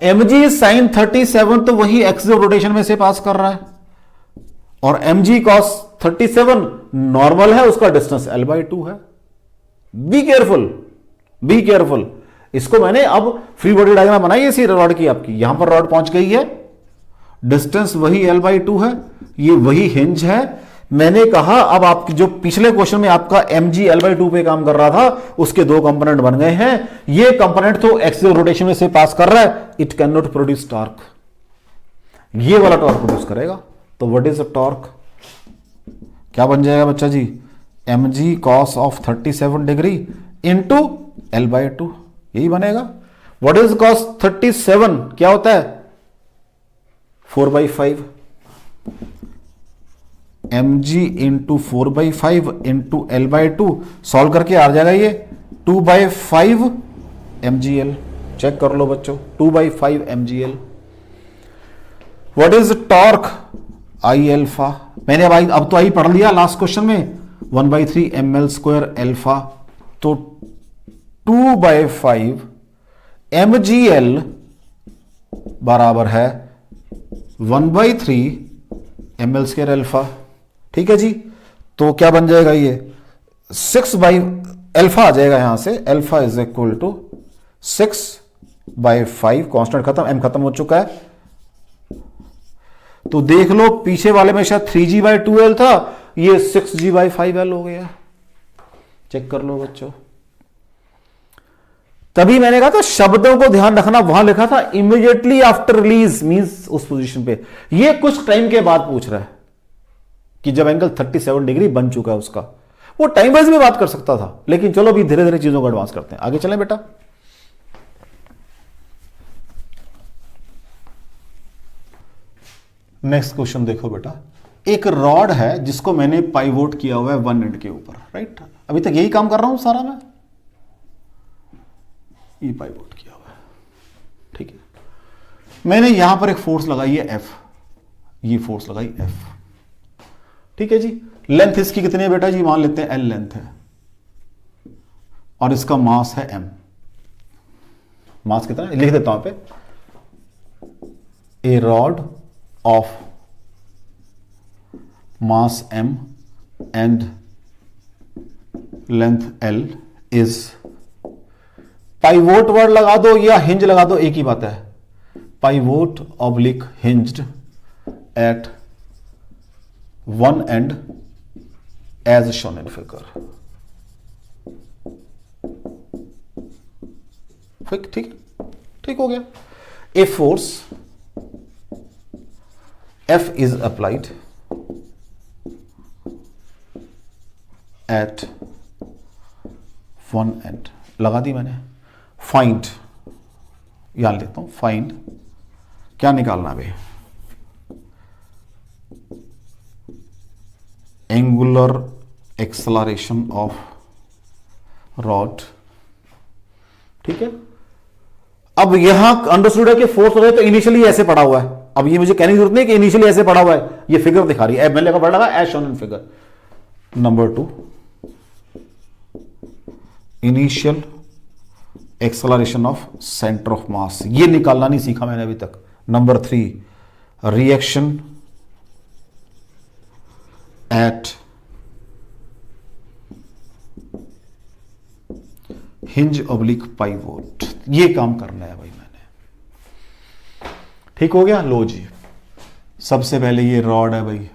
[SPEAKER 1] mg साइन 37 तो वही एक्सिस ऑफ रोटेशन में से पास कर रहा है, और mg cos 37 नॉर्मल है, उसका डिस्टेंस L/2 है। Be careful. इसको मैंने अब फ्री बॉडी डायग्राम बनाई है इसी रॉड की, आपकी यहां पर रॉड पहुंच गई है, डिस्टेंस वही L/2 है, ये वही हिंज है। मैंने कहा अब आपकी जो पिछले क्वेश्चन में आपका mg L/2 पे काम कर रहा था, उसके दो कंपोनेंट बन गए हैं। ये कंपोनेंट तो एक्सिस रोटेशन में से पास कर रहा है, it can not produce torque, ये वाला टॉर्क प्रोड्यूस करेगा। तो व्हाट इज अ टॉर्क, क्या बन जाएगा बच्चा जी, mg cos of 37 degree into L/2, यही बनेगा। व्हाट इज cos 37, क्या होता है, 4/5, mg into 4/5 into L/2, solve करके आ जाएगा ये 2/5 mgl। चेक कर लो बच्चों, 2/5 mgl। What is torque, I alpha. मैंने अब तो आई पढ़ लिया लास्ट क्वेश्चन में, 1/3 ml² अल्फा, तो 2/5 mgl बराबर है 1/3 ml² अल्फा। ठीक है जी, तो क्या बन जाएगा ये 6/अल्फा आ जाएगा यहां से, alpha is equal to 6/5, constant खत्म, m खत्म हो चुका है। तो देख लो पीछे वाले में शायद 3g/2l था, ये 6g/5l हो गया। चेक कर लो बच्चों, तभी मैंने कहा था शब्दों को ध्यान रखना, वहां लिखा था इमीडिएटली आफ्टर रिलीज, मींस उस पोजीशन पे। ये कुछ टाइम के बाद पूछ रहा है कि जब एंगल 37 डिग्री बन चुका है उसका। वो टाइम वाइज भी बात कर सकता था, लेकिन चलो अभी धीरे धीरे चीजों को एडवांस करते हैं। आगे चलें बेटा। नेक्स्ट क्वेश्चन देखो बेटा, एक रॉड है जिसको मैंने पाइवोट किया हुआ है वन एंड के ऊपर, राइट। अभी तक यही काम कर रहा हूं सारा मैं, ये पाइवोट किया हुआ है, ठीक है। मैंने यहां पर एक फोर्स लगाई है F, ये फोर्स लगाई F, ठीक है जी। लेंथ इसकी कितनी है बेटा जी, मान लेते हैं L लेंथ है, और इसका मास है M। मास कितना है लिख देता हूं पे, a rod of mass M and length L is, pivoted लगा दो या हिंज लगा दो, एक ही बात है, pivot oblique hinged at one end as shown in figure. ठीक ठीक हो गया। A force F is applied at one end, लगा दी मैंने। फाइंड, यहां लेता हूं, फाइंड क्या निकालना भाई, एंगुलर एक्सेलरेशन ऑफ रॉड, ठीक है। अब यहां अंडरस्टूड है कि फोर्स हो गया तो इनिशियली ऐसे पड़ा हुआ है। अब ये मुझे कहने की जरूरत नहीं कि इनिशियली ऐसे पड़ा हुआ है, ये फिगर दिखा रही है, मैंने पढ़ा as shown in figure. Number 2, initial acceleration of centre of mass, ये निकालना नहीं सीखा मैंने अभी तक। Number 3, reaction at hinge oblique pivot, ये काम करना है भाई मैंने। ठीक हो गया। लो जी, सबसे पहले ये रॉड है भाई,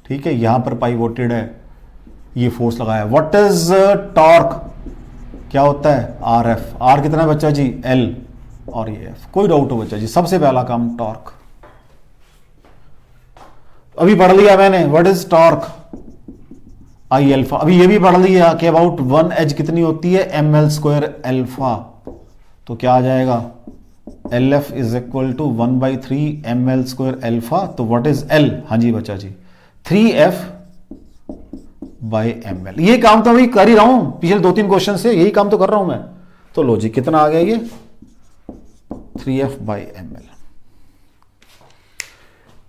[SPEAKER 1] ठीक है, यहां पर पाइवोटेड है, ये फोर्स लगाया। व्हाट इज टॉर्क, क्या होता है RF, R कितना है बच्चा जी L, और ये F। कोई डाउट हो बच्चा जी, सबसे पहला काम टॉर्क, अभी पढ़ लिया मैंने, what is torque I alpha. अभी ये भी पढ़ लिया कि अबाउट वन एज कितनी होती है ml² अल्फा, तो क्या आ जाएगा LF is equal to 1/3 ml² alpha. तो व्हाट इज L, हाँ जी बच्चा जी 3F/ml। ये काम तो अभी कर ही रहा हूं, पिछले 2-3 क्वेश्चन से यही काम तो कर रहा हूं मैं। तो लो जी, कितना आ गया ये 3F/ml।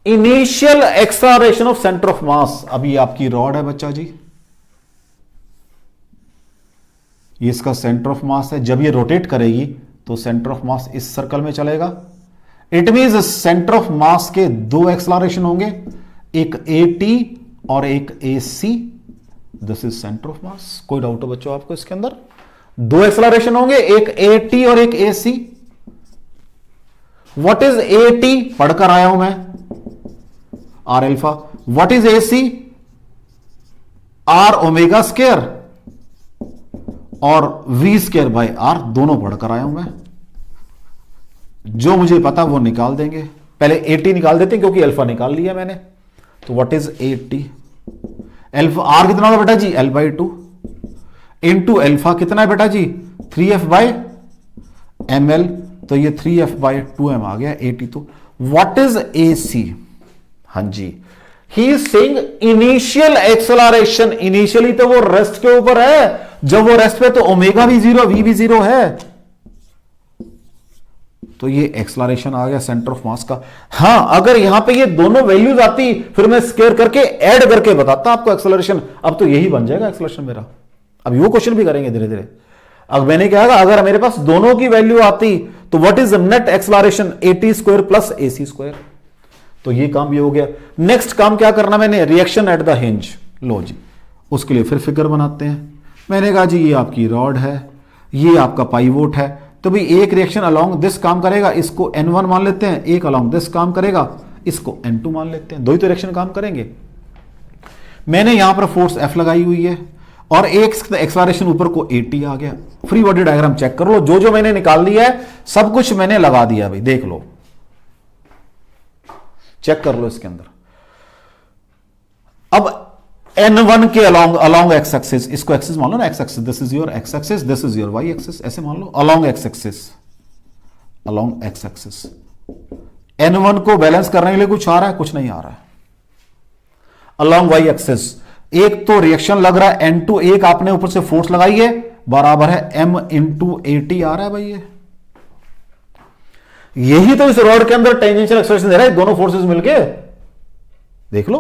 [SPEAKER 1] Initial acceleration of centre of मास, अभी आपकी रॉड है बच्चा जी, ये इसका सेंटर ऑफ मास है। जब ये रोटेट करेगी तो सेंटर ऑफ मास इस सर्कल में चलेगा। इट मींस सेंटर ऑफ मास के 2 एक्सेलरेशन होंगे, एक AT और एक AC। This is centre of मास। कोई डाउट हो बच्चों आपको इसके अंदर? 2 एक्सेलरेशन होंगे, एक AT और एक AC। व्हाट इज AT, पढ़कर आया हूं मैं, R alpha. What is AC, R omega square और V²/R, दोनों पढ़कर आया हूं मैं। जो मुझे पता वो निकाल देंगे, पहले AT निकाल देते हैं क्योंकि अल्फा निकाल लिया मैंने। तो what is AT, alpha R कितना होगा बेटा जी L/2 इंटू अल्फा कितना है बेटा जी 3F/ml, तो ये 3F/2m आ गया AT। तो व्हाट इज AC, हाँ जी he is saying initial acceleration. Initially तो वो रेस्ट के ऊपर है, जब वो रेस्ट पे तो ओमेगा भी 0 V भी 0 है। तो ये एक्सलरेशन आ गया सेंटर ऑफ मास का। हां, अगर यहां पे ये दोनों वैल्यूज आती फिर मैं स्क्वायर करके ऐड करके बताता आपको एक्सलरेशन। अब तो यही बन जाएगा एक्सलरेशन मेरा। अब वो क्वेश्चन भी करेंगे धीरे धीरे। अब मैंने क्या कहा, अगर मेरे पास दोनों की वैल्यू आती तो what is net acceleration, AT square plus AC square. तो ये काम ये हो गया। नेक्स्ट काम क्या करना मैंने, रिएक्शन एट द हिंज। लो जी, उसके लिए फिर फिगर बनाते हैं। मैंने कहा जी ये आपकी रॉड है, ये आपका पाइवोट है, तो भाई एक रिएक्शन अलोंग दिस काम करेगा, इसको N1 मान लेते हैं, एक अलोंग दिस काम करेगा, इसको N2 मान लेते हैं। दो ही तो रिएक्शन काम करेंगे। मैंने यहां पर फोर्स F लगाई हुई है और एक एक्सलरेशन ऊपर को AT आ गया। फ्री बॉडी डायग्राम चेक कर लो, जो जो मैंने निकाल लिया है सब कुछ मैंने लगा दिया भाई, देख लो, चेक कर लो इसके अंदर। अब N1 के अलोंग एक्स एक्सिस, इसको एक्सिस मान लो ना, X axis, this is your X axis, this is your Y axis, ऐसे मान लो, along X axis, along X axis. N1 को बैलेंस करने के लिए कुछ आ रहा है, कुछ नहीं आ रहा है। अलोंग वाई एक्सिस एक तो रिएक्शन लग रहा है N2, एक आपने ऊपर से फोर्स लगाई है, बराबर है M इंटू AT आ रहा है भाई। ये यही तो इस रॉड के अंदर टेंजेंशियल एक्सलरेशन दे रहा है, दोनों फोर्सेस मिलके, देख लो।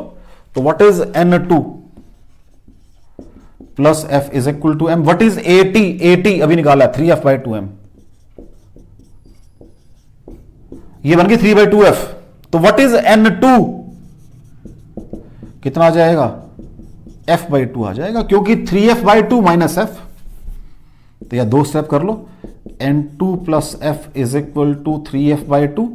[SPEAKER 1] तो what is N2 plus F is equal to M। What is AT, AT अभी निकाला है 3F/2M, ये बन गई 3/2F। तो व्हाट इज N2, कितना आ जाएगा, F/2 आ जाएगा, क्योंकि 3F/2 माइनस F। तो या दो स्टेप कर लो, N2 plus F is equal to 3F/2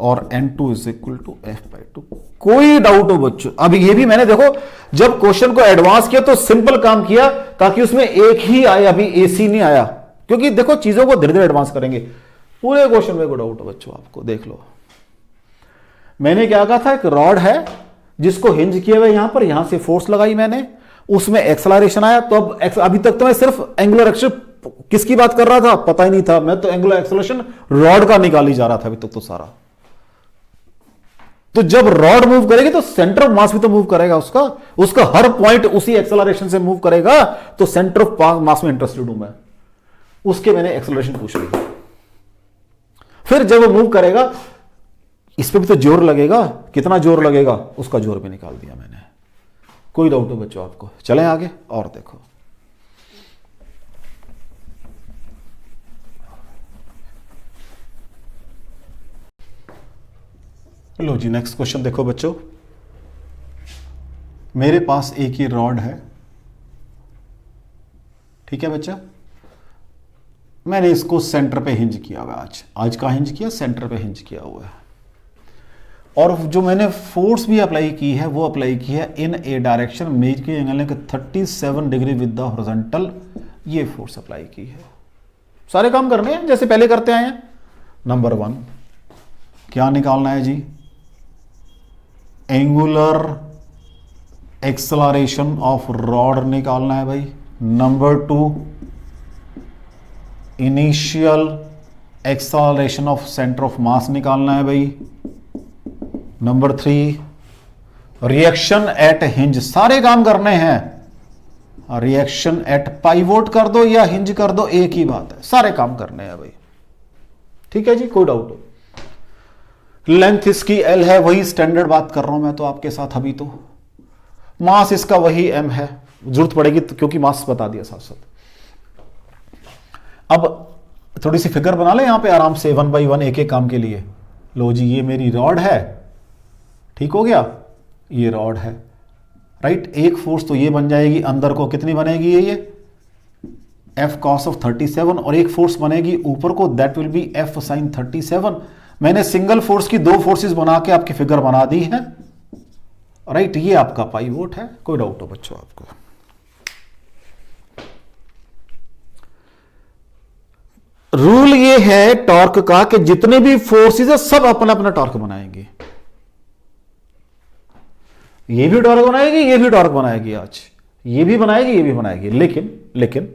[SPEAKER 1] और N2 is equal to F/2। कोई डाउट हो बच्चों? अब ये भी मैंने देखो जब क्वेश्चन को एडवांस किया तो सिंपल काम किया ताकि उसमें एक ही आया, अभी AC नहीं आया, क्योंकि देखो चीजों को धीरे धीरे एडवांस करेंगे। पूरे क्वेश्चन में कोई डाउट हो बच्चों आपको, देख लो। मैंने क्या कहा था, एक रॉड है जिसको हिंज किया हुआ, यहां पर, यहां से फोर्स लगाई मैंने, उसमें एक्सलरेशन आया। तो अब अभी तक तो मैं सिर्फ एंगुलर एक्सलरेशन किसकी बात कर रहा था पता ही नहीं था, मैं तो एंगुलर एक्सलरेशन रॉड का निकाली जा रहा था अभी तक तो सारा। तो जब रॉड मूव करेगी तो सेंटर ऑफ मास भी तो मूव करेगा, उसका हर पॉइंट उसी एक्सेलरेशन से मूव करेगा, तो सेंटर ऑफ मास में इंटरेस्टेड हूं मैं, उसके मैंने एक्सेलरेशन पूछ ली। फिर जब वो मूव करेगा इस पे भी तो जोर लगेगा, कितना जोर लगेगा उसका जोर भी निकाल दिया मैंने। कोई डाउट हो बच्चों आपको? चलें आगे और देखो। लो जी, नेक्स्ट क्वेश्चन देखो बच्चों। मेरे पास एक ही रॉड है, ठीक है बच्चा, मैंने इसको सेंटर पे हिंज किया हुआ, आज का हिंज किया, सेंटर पे हिंज किया हुआ है, और जो मैंने फोर्स भी अप्लाई की है वो अप्लाई की है इन ए डायरेक्शन, मेज के एंगल ने 37 डिग्री विद द हॉरिजॉन्टल, ये फोर्स अप्लाई की है। सारे काम करने हैं जैसे पहले करते आए हैं। नंबर 1 क्या निकालना है जी, एंगुलर एक्सेलरेशन ऑफ रॉड निकालना है भाई। Number 2 initial acceleration of centre of मास निकालना है भाई। नंबर 3 रिएक्शन एट हिंज, सारे काम करने हैं। रिएक्शन एट पाइवोट कर दो या हिंज कर दो, एक ही बात है, सारे काम करने हैं भाई। ठीक है जी, कोई डाउट हो? लेंथ इसकी L है, वही स्टैंडर्ड बात कर रहा हूं मैं तो आपके साथ अभी। तो मास इसका वही M है, जरूरत पड़ेगी तो, क्योंकि मास बता दिया साथ साथ। अब थोड़ी सी फिगर बना ले यहां पे आराम से 1 बाई 1 एक एक काम के लिए। लो जी, ये मेरी रॉड है, ठीक हो गया, ये रॉड है, राइट। एक फोर्स तो ये बन जाएगी, अंदर को कितनी बनेगी ये F cos ऑफ 37, और एक फोर्स बनेगी ऊपर को, that will B F sin 37। मैंने सिंगल फोर्स की दो फोर्सेस बना के आपकी फिगर बना दी है, राइट। ये आपका पाइवोट है। कोई डाउट हो बच्चों आपको? रूल ये है टॉर्क का कि जितने भी फोर्सेस है सब अपना अपना टॉर्क बनाएंगे। ये भी टॉर्क बनाएगी, ये भी टॉर्क बनाएगी, आज ये भी बनाएगी, ये भी बनाएगी। लेकिन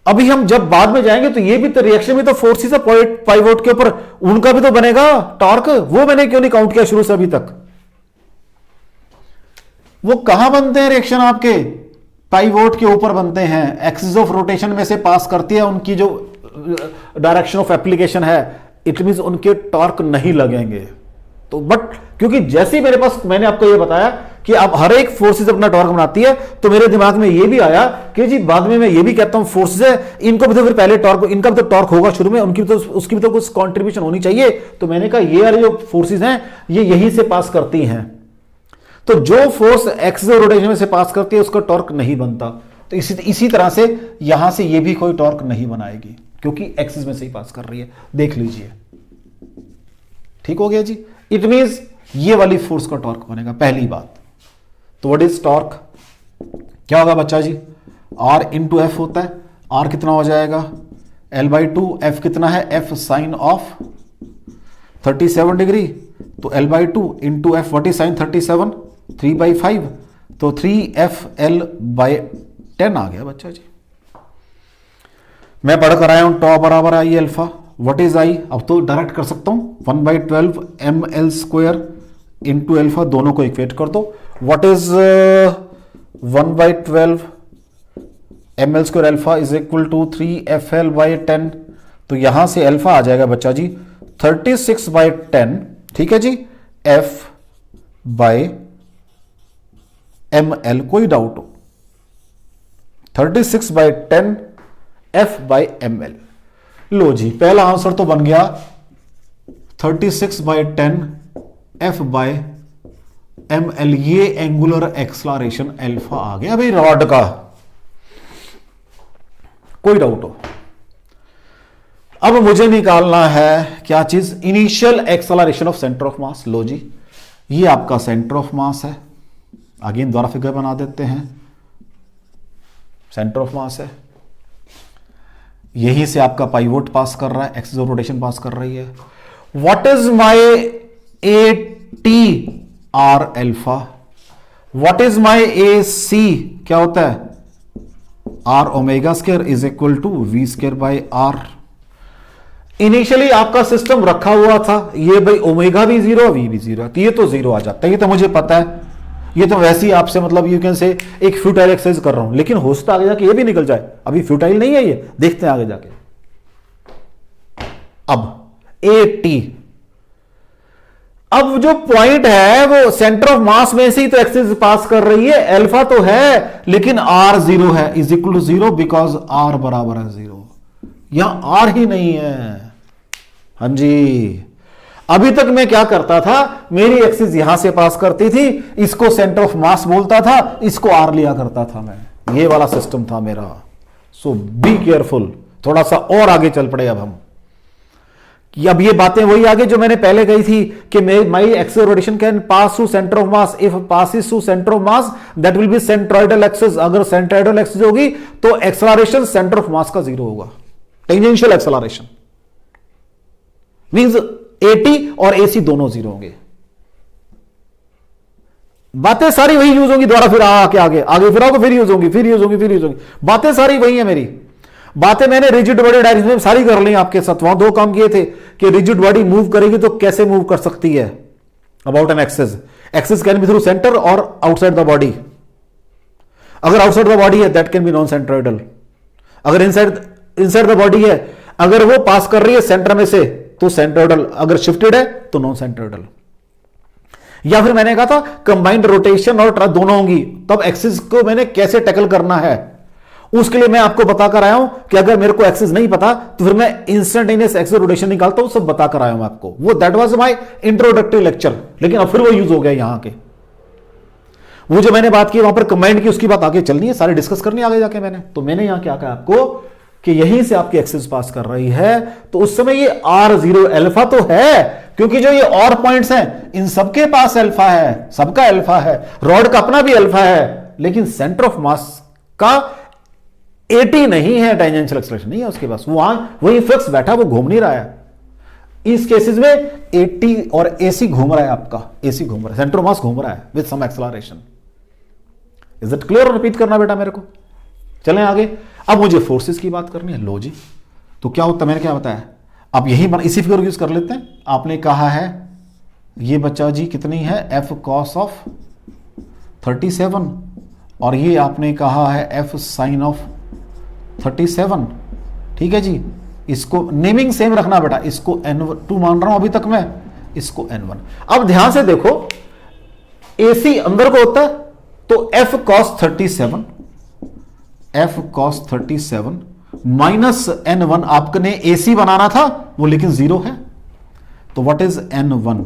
[SPEAKER 1] अभी हम जब बाद में जाएंगे तो ये भी तो रिएक्शन में तो फोर्सेस है पाइवोट के ऊपर, उनका भी तो बनेगा टॉर्क। वो मैंने क्यों नहीं काउंट किया शुरू से अभी तक? वो कहां बनते हैं रिएक्शन? आपके पाइवोट के ऊपर बनते हैं, एक्सिस ऑफ रोटेशन में से पास करती है, उनकी जो डायरेक्शन ऑफ एप्लीकेशन है इट मींस उनके टॉर्क नहीं लगेंगे। तो बट क्योंकि जैसे ही मेरे पास, मैंने आपको ये बताया कि अब हर एक फोर्सेस अपना टॉर्क बनाती है, तो मेरे दिमाग में ये भी आया कि जी बाद में मैं ये भी कहता हूं फोर्सेस है, इनको भी तो फिर पहले टॉर्क, इनका भी तो टॉर्क होगा शुरू में, उनकी भी तो, उसकी भी तो कुछ कंट्रीब्यूशन होनी चाहिए। तो मैंने कहा ये वाले जो फोर्सेस हैं ये यहीं से पास करती हैं, तो जो फोर्स एक्सिस रोटेशन में से पास करती है उसका टॉर्क नहीं बनता। तो इसी तरह से यहां से ये भी कोई टॉर्क नहीं बनाएगी क्योंकि एक्सिस में से ही पास कर रही है। देख लीजिए, ठीक हो गया जी। इट मींस ये वाली फोर्स का टॉर्क बनेगा, पहली बात। तो व्हाट इज टॉर्क, क्या होगा बच्चा जी, R इंटू एफ होता है। R कितना हो जाएगा L/2, F कितना है, F साइन ऑफ 37 डिग्री, तो L/2 into F, what is sine 37, 3/5, तो 3FL/10 आ गया बच्चा जी। मैं पढ़ कर आया हूं टॉ बराबर आई अल्फा, व्हाट इज आई, अब तो डायरेक्ट कर सकता हूं, 1/12 ml² इंटू अल्फा, दोनों को इक्वेट कर दो। What is 1/12 ml² alpha is equal to 3FL/10, तो यहां से अल्फा आ जाएगा बच्चा जी 36/10, ठीक है जी, F/ml, कोई डाउट हो, 36/10 F/ml। लो जी, पहला आंसर तो बन गया 36/10 F/ml, ये एंगुलर एक्सलरेशन अल्फा आ गया भाई रॉड का, कोई डाउट हो। अब मुझे निकालना है क्या चीज, initial acceleration of centre of mass. लो जी, ये आपका सेंटर ऑफ मास है, आगे दोबारा फिगर बना देते हैं, सेंटर ऑफ मास है, यहीं से आपका पाइवोट पास कर रहा है, एक्सिस ऑफ रोटेशन पास कर रही है। What is my AT/R alpha, what is my AC, क्या होता है, R omega square is equal to V²/R। Initially आपका सिस्टम रखा हुआ था, ये भाई ओमेगा भी 0, V भी 0, तो ये तो 0 आ जाता है, ये तो मुझे पता है, ये तो वैसे ही आपसे मतलब यू कैन से एक फ्यूटाइल एक्सरसाइज कर रहा हूं, लेकिन हो सकता आगे जाके ये भी निकल जाए, अभी फ्यूटाइल नहीं है ये, देखते हैं आगे जाके। अब AT, अब जो पॉइंट है वो सेंटर ऑफ मास में से ही तो एक्सिस पास कर रही है, अल्फा तो है लेकिन R 0 है, is equal to 0 because R बराबर है 0, यहां R ही नहीं है। हां जी, अभी तक मैं क्या करता था, मेरी एक्सिस यहां से पास करती थी, इसको सेंटर ऑफ मास बोलता था, इसको R लिया करता था मैं, ये वाला सिस्टम था मेरा। सो बी केयरफुल, थोड़ा सा और आगे चल पड़े अब हम, कि अब ये बातें वही आगे जो मैंने पहले कही थी कि my axis rotation can pass through centre of mass, if passes through centre of mass that will be centroidal axis, अगर सेंट्रोइडल एक्सिस होगी तो एक्सेलरेशन सेंटर ऑफ मास का 0 होगा, टेंजेंशियल एक्सेलरेशन मींस AT और AC दोनों 0 होंगे। बातें सारी वही यूज होंगी, दोबारा फिर आके आगे फिर आओगे, फिर यूज होंगी, फिर यूज होंगी, फिर यूज होंगी, बातें सारी वही है मेरी। बातें मैंने रिजिड बॉडी डायरेक्शन में सारी कर ली आपके साथ, वहां 2 काम किए थे कि रिजिड बॉडी मूव करेगी तो कैसे मूव कर सकती है about an axis, axis can be through centre और आउटसाइड द बॉडी, अगर आउटसाइड द बॉडी है that can be non centroidal, अगर इनसाइड द बॉडी है, अगर वो पास कर रही है सेंटर में से तो सेंट्रोइडल, अगर शिफ्टेड है तो नॉन सेंट्रोइडल। या फिर मैंने कहा था कंबाइंड रोटेशन और दोनों होंगी, तब एक्सिस को मैंने कैसे टैकल करना है उसके लिए मैं आपको बताकर आया हूं कि अगर मेरे को एक्सिस नहीं पता तो फिर मैं इंस्टेंटेनियस एक्सिस रोटेशन निकालता हूं, सब बताकर आया हूं आपको, वो that was my introductory lecture. लेकिन अब फिर वो यूज हो गया यहां के, वो जो मैंने बात की वहां पर कंबाइंड की, उसकी बात आगे चलनी है, सारी डिस्कस करनी आगे जाके मैंने, तो मैंने यहां क्या कहा आपको कि यहीं से आपकी एक्सिस पास कर रही है, तो उस समय ये R0 अल्फा तो है, क्योंकि जो ये और पॉइंट्स हैं इन सबके पास अल्फा है, सबका अल्फा है, रॉड का अपना भी अल्फा है, लेकिन सेंटर ऑफ मास का AT नहीं है, टेंजेंशियल एक्सेलरेशन नहीं है उसके पास, वही फिक्स बैठा, वो घूम नहीं रहा है। इस केसेस में AT और AC घूम रहा है, आपका AC घूम रहा है, सेंटर ऑफ मास घूम रहा है with some acceleration. Is it clear? Repeat करना बेटा मेरे को, चलें आगे। अब मुझे फोर्सेस की बात करनी है। लो जी, तो क्या होता, मैंने क्या बताया, अब यही इसी फिगर यूज कर लेते हैं। आपने कहा है ये बच्चा जी कितनी है, F cos ऑफ 37, और ये आपने कहा है F sin ऑफ 37, ठीक है जी, इसको नेमिंग सेम रखना बेटा, इसको N2 मान रहा हूं अभी तक मैं, इसको N1। अब ध्यान से देखो, AC अंदर को होता है तो F cos 37, F cos 37 minus N1, आपने AC बनाना था वो लेकिन 0 है, तो what is N1?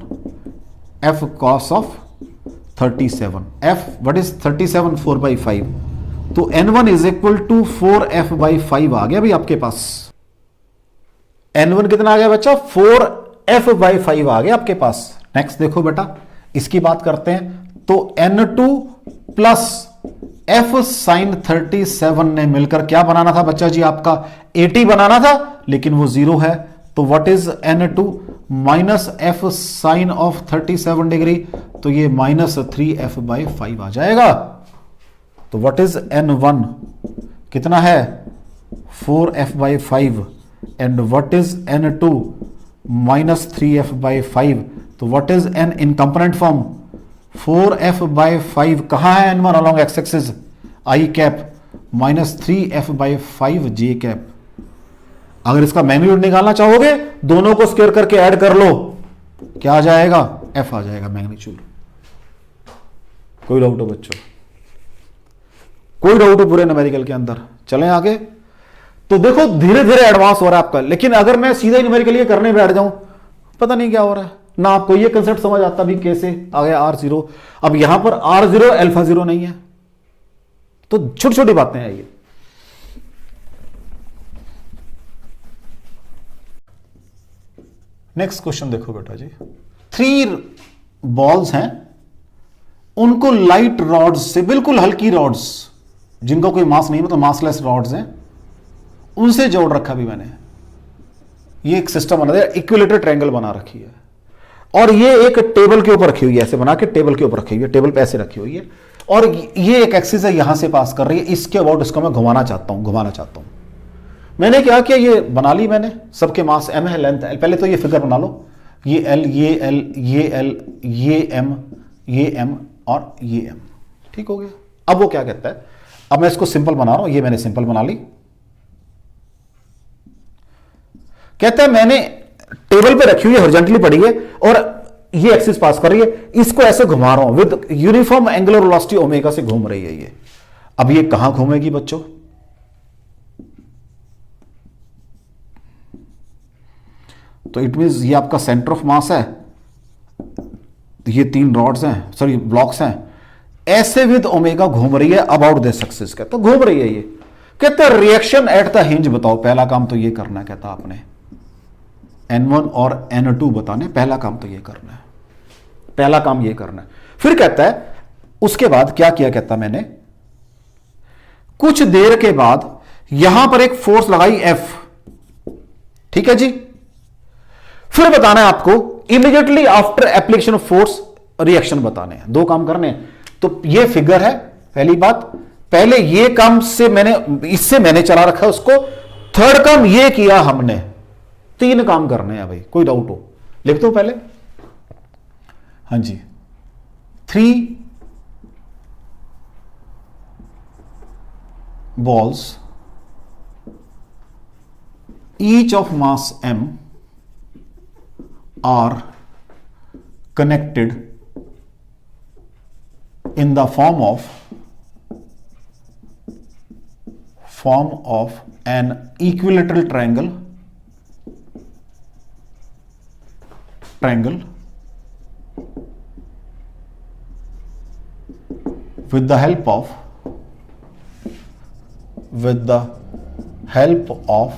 [SPEAKER 1] F cos of 37, F what is 37? 4/5, तो N1 is equal to 4F/5 आ गया भाई आपके पास। N1 कितना आ गया बच्चा? 4F/5 आ गया आपके पास। नेक्स्ट देखो बेटा, इसकी बात करते हैं, तो N2 प्लस F साइन 37 ने मिलकर क्या बनाना था बच्चा जी? आपका 80 बनाना था, लेकिन वो 0 है, तो what is N2? Minus F sine of 37 degree, तो ये माइनस 3F/5 आ जाएगा। तो व्हाट इज N1? कितना है? 4F/5, and what is N2? Minus 3F/5, तो what is N in component form? 4F/5 कहां है? N1 along x axis, I cap minus 3F/5 J cap. अगर इसका मैग्नीट्यूड निकालना चाहोगे, दोनों को स्क्वायर करके ऐड कर लो, क्या आ जाएगा? F आ जाएगा मैग्नीट्यूड। कोई डाउट हो बच्चों? कोई डाउट हो पूरे न्यूमेरिकल के अंदर? चलें आगे। तो देखो धीरे धीरे एडवांस हो रहा है आपका, लेकिन अगर मैं सीधा न्यूमेरिकल ये करने बैठ जाऊं, पता नहीं क्या हो रहा है ना, आपको ये कंसेप्ट समझ आता भी कैसे आ गया R0। अब यहां पर R0 अल्फा 0 नहीं है, तो छोटी छोटी बातें हैं ये। नेक्स्ट क्वेश्चन देखो बेटा जी, 3 बॉल्स हैं, उनको लाइट रॉड्स से, बिल्कुल हल्की रॉड्स जिनका कोई मास नहीं, मतलब मासलेस रॉड्स हैं, उनसे जोड़ रखा भी मैंने। ये एक सिस्टम बना दिया, इक्विलेटरल ट्रायंगल बना रखी है, और ये एक टेबल के ऊपर रखी हुई है, ऐसे बना के टेबल के ऊपर रखी हुई है, टेबल पे ऐसे रखी हुई है, और ये एक एक्सिस है यहां से पास कर रही है, इसके अबाउट इसको मैं घुमाना चाहता हूं। मैंने क्या किया, ये बना ली मैंने, सबके मास m है, लेंथ L। पहले तो ये फिगर बना लो, ये L, ये L, ये L, ये M, ये M और ये M, ठीक हो गया। अब वो क्या कहता है, अब मैं इसको सिंपल बना रहा हूं, ये मैंने सिंपल बना ली। कहता है मैंने टेबल पे रखी हुई है, हॉरिजॉन्टली पड़ी है, और ये एक्सिस पास कर रही है, इसको ऐसे घुमा रहा हूं with uniform angular velocity omega से घूम रही है ये। अब ये कहां घूमेगी बच्चों? तो इट मींस ये आपका सेंटर ऑफ मास है, ये 3 रॉड्स हैं, सॉरी ब्लॉक्स हैं, ऐसे विद ओमेगा घूम रही है अबाउट दिस एक्सिस। कहता घूम रही है ये। कहता रिएक्शन एट द हिंज बताओ। पहला काम तो ये करना है, कहता आपने N1 और N2 बताने, पहला काम तो ये करना है, पहला काम ये करना है। फिर कहता है उसके बाद क्या किया, कहता मैंने कुछ देर के बाद यहां पर एक फोर्स लगाई F, ठीक है जी। फिर बताना है आपको immediately after application of force reaction बताने हैं, 2 काम करने हैं। तो ये फिगर है पहली बात, पहले ये काम से मैंने, इससे मैंने चला रखा है उसको। थर्ड काम ये किया हमने, 3 काम करने हैं भाई, कोई डाउट हो लिख दो पहले। हाँ जी, 3 balls each of mass m are connected in the form of an equilateral triangle with the help of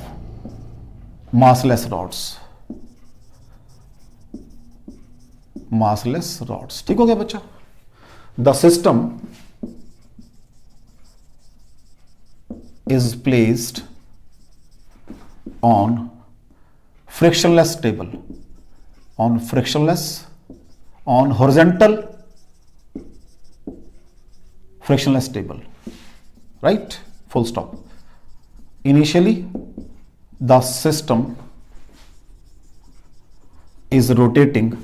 [SPEAKER 1] massless rods। ठीक हो गया बच्चा। The system is placed on frictionless table, on horizontal frictionless table, right? Full stop. Initially the system is rotating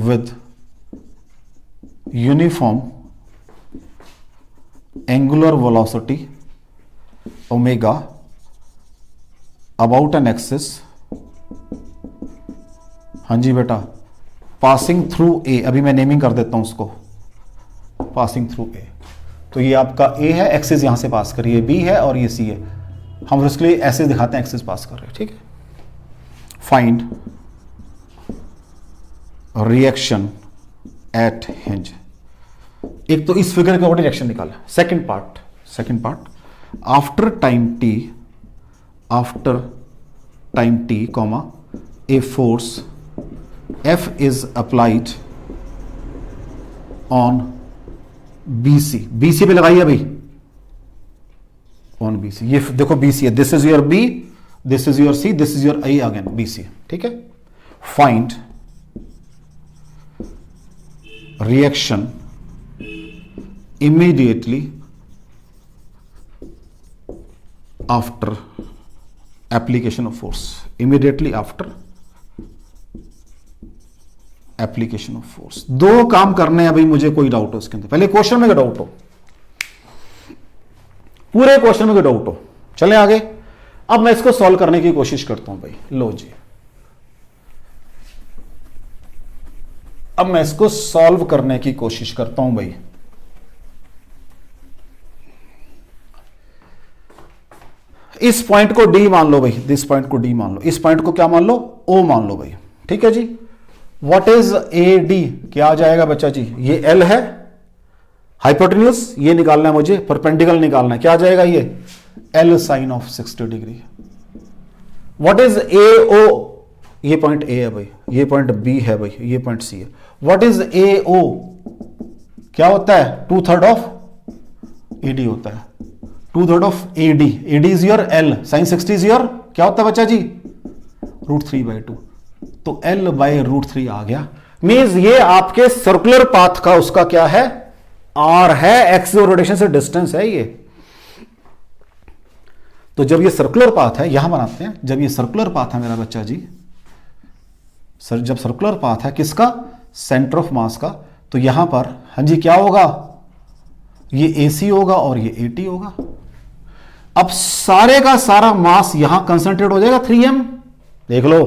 [SPEAKER 1] with uniform angular velocity omega about an axis, हाँ जी बेटा, passing through a, अभी मैं naming कर देता हूं उसको, passing through a. तो ये आपका ए है, एक्सिस यहां से पास करिए, बी है और ये सी है, हम उसके लिए ऐसे दिखाते हैं एक्सिस पास कर रहे हैं, ठीक है। फाइंड रिएक्शन एट हिंज, एक तो इस फिगर के ऊपर रिएक्शन निकाला। Second part after time T comma a force F is applied on BC पे लगाइए अभी, ऑन बीसी, ये देखो बीसी है, this is your B, this is your C, this is your A again BC, ठीक है। Find reaction immediately after application of force, immediately after application of force। दो काम करने हैं अभी, मुझे कोई डाउट हो इसके अंदर, पहले क्वेश्चन में कोई डाउट हो, पूरे क्वेश्चन में कोई डाउट हो, चलें आगे। अब मैं इसको सॉल्व करने की कोशिश करता हूं भाई, लो जी, अब मैं इसको सॉल्व करने की कोशिश करता हूं भाई। इस पॉइंट को डी मान लो भाई, दिस पॉइंट को डी मान लो, इस पॉइंट को क्या मान लो, ओ मान लो भाई, ठीक है जी। व्हाट इज ए डी, क्या आ जाएगा बच्चा जी, ये एल है, हाइपोटेन्यूज ये निकालना है मुझे, परपेंडिकुलर निकालना है, क्या आ जाएगा ये L sine of 60 degree. What is A O, ये पॉइंट ए है भाई, ये पॉइंट बी है भाई, ये पॉइंट सी है। व्हाट इज ए ओ, क्या होता है 2/3 ऑफ ए डी होता है, 2/3 of A D, A D is your L, sine 60 is your क्या होता है बच्चा जी, √3/2, तो L/√3 आ गया। मींस ये आपके सर्कुलर पाथ का उसका क्या है, R है, एक्सिस ऑफ रोटेशन से डिस्टेंस है ये। तो जब ये सर्कुलर पाथ है, यहां बनाते हैं, जब ये सर्कुलर पाथ है मेरा बच्चा जी, सर जब सर्कुलर पाथ है किसका, सेंटर ऑफ मास का, तो यहां पर हाँ जी क्या होगा, ये AC होगा और ये AT होगा। अब सारे का सारा मास यहां कंसंट्रेट हो जाएगा 3m, देख लो,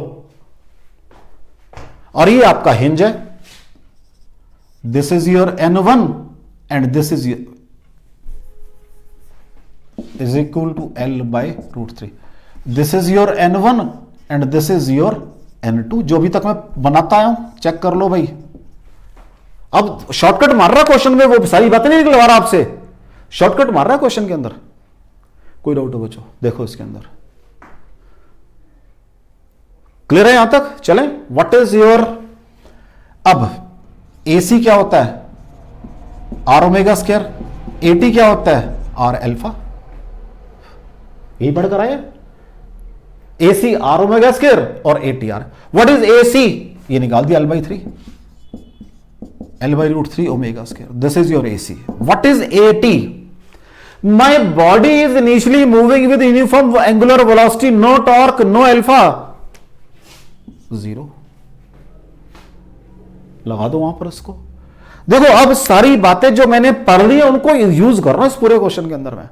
[SPEAKER 1] और ये आपका हिंज है, this is your N1 and this is equal to L/√3, this is your N1 and this is your N2, जो भी तक मैं बनाता आया हूं चेक कर लो भाई। अब शॉर्टकट मार रहा क्वेश्चन में, वो सारी बातें नहीं निकलवा रहा आपसे, शॉर्टकट मार रहा क्वेश्चन के अंदर। कोई डाउट हो बच्चों, देखो इसके अंदर क्लियर है यहां तक, चलें। व्हाट इज योर, अब AC क्या होता है R⍵², AT क्या होता है R⍵, यही पढ़कर आए, AC R⍵² और ATR। व्हाट इज AC, ये निकाल दिया L/3, L/√3 ω², this is your AC। What is AT, my body is initially moving with uniform angular velocity, no torque, no alpha, 0 लगा दो वहां पर इसको। देखो अब सारी बातें जो मैंने पढ़ ली है उनको यूज कर रहा हूं इस पूरे क्वेश्चन के अंदर में।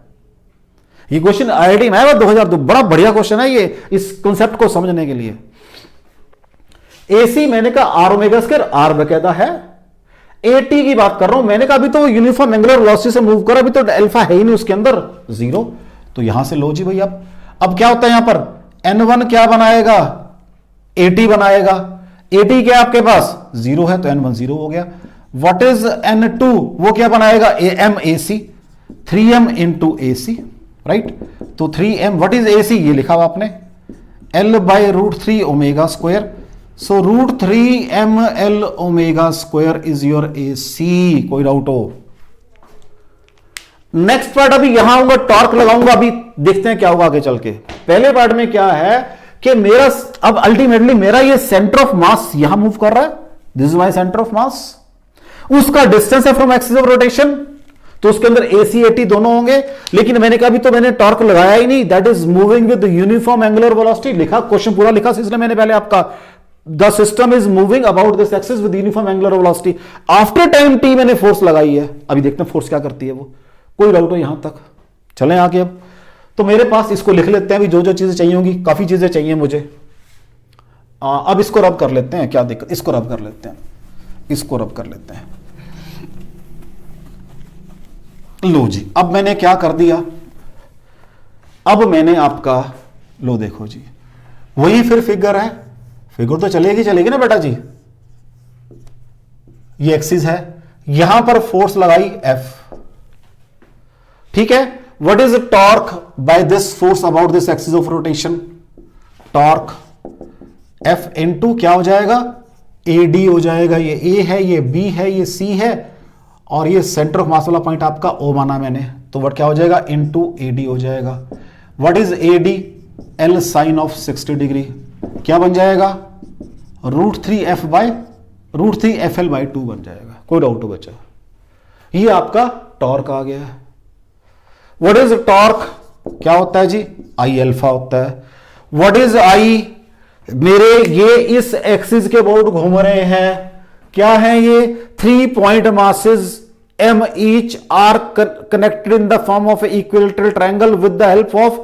[SPEAKER 1] ये क्वेश्चन IIT में आया 2002, बड़ा बढ़िया क्वेश्चन है ये, इस कॉन्सेप्ट को समझने के लिए। AC मैंने कहा R⍵² R बकायदा है, AT की बात कर रहा हूं मैंने कहा, अभी तो यूनिफॉर्म एंगुलर वेलोसिटी से मूव कर, अभी तो अल्फा है ही नहीं उसके अंदर, 0। तो यहां से लो जी भाई, अब क्या होता है यहां पर, N1 क्या बनाएगा, AT बनाएगा, AT क्या आपके पास 0 है तो N1 0 हो गया। व्हाट इज N2, वो क्या बनाएगा MAC, 3m into AC, right. तो 3m, व्हाट इज AC, ये लिखा हुआ आपने L/√3 ω², so √3mL ω² is your AC। कोई डाउट हो, नेक्स्ट पार्ट, अभी यहां आऊंगा, टॉर्क लगाऊंगा, अभी देखते हैं क्या होगा आगे चल के। पहले पार्ट में क्या है कि मेरा अब अल्टीमेटली मेरा ये सेंटर ऑफ मास यहां मूव कर रहा है, this is my centre of मास, उसका डिस्टेंस है फ्रॉम एक्सिस ऑफ रोटेशन, तो उसके अंदर AC AT दोनों होंगे। लेकिन मैंने कहा अभी तो मैंने टॉर्क लगाया ही नहीं, that is moving with uniform angular velocity, लिखा क्वेश्चन पूरा लिखा, इसलिए मैंने पहले आपका the system is moving about this axis with uniform angular velocity, after time t मैंने फोर्स लगाई है, अभी देखते हैं फोर्स क्या करती है वो। कोई डाउट हो यहां तक, चलें आगे। अब तो मेरे पास इसको लिख लेते हैं, अभी जो जो चीजें चाहिए होंगी, काफी चीजें चाहिए मुझे। अब इसको रब कर लेते हैं, क्या दिक्कत, इसको रब कर लेते हैं, इसको रब कर लेते हैं। लो जी, अब मैंने क्या कर दिया, अब मैंने आपका, लो देखो जी, वही फिर फिगर है, फिगर तो चलेगी ना बेटा जी। ये एक्सिस है, यहां पर फोर्स लगाई F, ठीक है। What is torque by this force about this axis of rotation, torque F into क्या हो जाएगा, AD हो जाएगा। ये A है, ये B है, ये C है, और ये सेंटर ऑफ मास वाला पॉइंट आपका O माना मैंने, तो व्हाट क्या हो जाएगा, इनटू AD हो जाएगा। What is AD, L sine of 60 degree, क्या बन जाएगा, √3FL/2 बन जाएगा। कोई डाउट हो बच्चा, ये आपका टॉर्क आ गया है। व्हाट इज टॉर्क, क्या होता है जी, I अल्फा होता है। व्हाट इज I, मेरे ये इस एक्सिस के अबाउट घूम रहे हैं, क्या है ये, 3 point masses M each are connected in the form of an equilateral triangle with the help of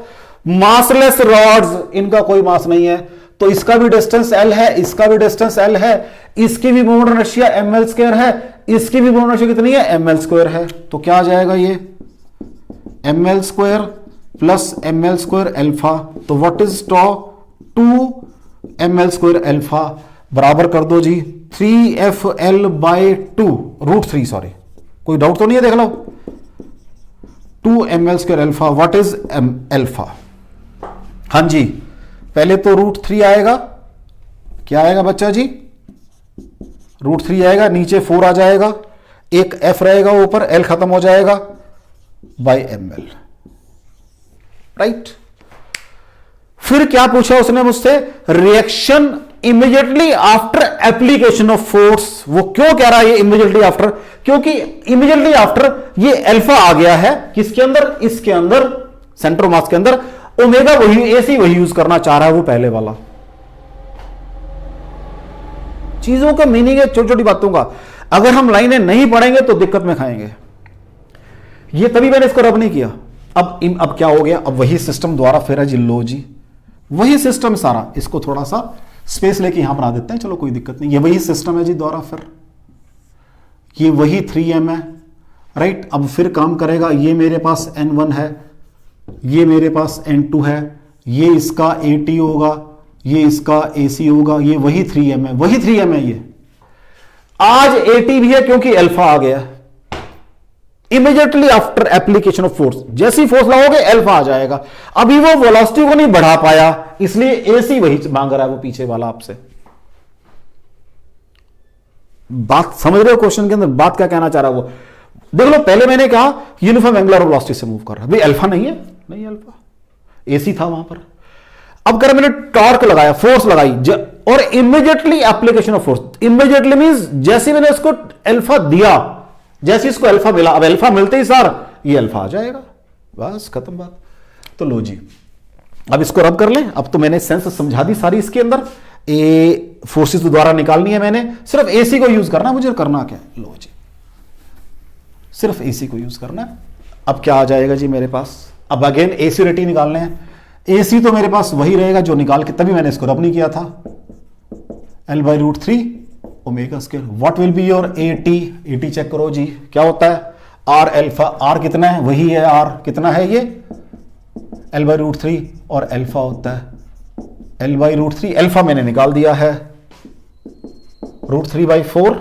[SPEAKER 1] massless rods। इनका कोई मास नहीं है, तो इसका भी डिस्टेंस L है, इसका भी डिस्टेंस L है, इसकी भी मोमेंट इनर्शिया ml² है, इसकी भी मोमेंट इनर्शिया कितनी है, ml² है। तो क्या आ जाएगा ये, ml² प्लस ml² अल्फा, तो what is tau, 2ml² alpha बराबर कर दो जी 3FL/2 √3, सॉरी कोई डाउट तो नहीं है, देख लो, 2ml² alpha. What is alpha, हाँ जी, पहले तो √3 आएगा, क्या आएगा बच्चा जी, √3 आएगा, नीचे 4 आ जाएगा, एक F रहेगा ऊपर, L खत्म हो जाएगा बाय ml, राइट। फिर क्या पूछा उसने मुझसे, reaction immediately after application of force. वो क्यों कह रहा है ये इमीडिएटली आफ्टर, क्योंकि इमीडिएटली आफ्टर ये अल्फा आ गया है किसके अंदर, इसके अंदर, सेंटर मास के अंदर, ओमेगा वही, AC वही यूज करना चाह रहा है वो पहले वाला। चीजों का मीनिंग है छोटी छोटी बातों का, अगर हम लाइनें नहीं पढ़ेंगे तो दिक्कत में खाएंगे। ये तभी मैंने इसको रब नहीं किया। अब क्या हो गया, अब वही सिस्टम द्वारा फिर है जी, लो जी वही सिस्टम सारा, इसको थोड़ा सा स्पेस लेके यहां बना देते हैं, चलो कोई दिक्कत नहीं, ये वही सिस्टम है जी द्वारा, फिर ये वही 3m है, राइट। अब फिर काम करेगा, ये मेरे पास N1 है, ये मेरे पास N2 है, ये इसका AT होगा, ये इसका AC होगा, ये वही 3m है, वही 3m है। ये आज AT भी है क्योंकि अल्फा आ गया, immediately after application of force, जैसी फोर्स लगाओगे अल्फा आ जाएगा। अभी वो वेलोसिटी को नहीं बढ़ा पाया, इसलिए AC वही मांग रहा है वो पीछे वाला आपसे। बात समझ रहे हो क्वेश्चन के अंदर, बात क्या कहना चाह रहा है वो, देख लो। पहले मैंने कहा यूनिफॉर्म एंगुलर वेलोसिटी से मूव कर रहा है, भाई अल्फा नहीं है, नहीं अल्फा, AC था वहां पर। अब कर मैंने टॉर्क लगाया, फोर्स लगाई, और immediately application of force, immediately means जैसे मैंने उसको अल्फा दिया, जैसे इसको अल्फा मिला, अब अल्फा मिलते ही सार ये अल्फा आ जाएगा, बस खत्म बात। तो लो जी, अब इसको रब कर लें। अब तो मैंने सेंस समझा दी सारी इसके अंदर, ए फोर्सेस द्वारा निकालनी है मैंने, सिर्फ AC को यूज करना है मुझे, करना क्या है, लो जी सिर्फ AC को यूज करना है। अब क्या आ जाएगा जी मेरे पास, अब अगेन AC रेटी निकालने हैं। AC तो मेरे पास वही रहेगा जो निकाल के, तभी मैंने इसको रब नहीं किया था, L/√3 omega square. What will be your AT check करो जी, क्या होता है, R अल्फा, R कितना है, वही है R कितना है ये L/√3, और अल्फा होता है L/√3, अल्फा मैंने निकाल दिया है √3/4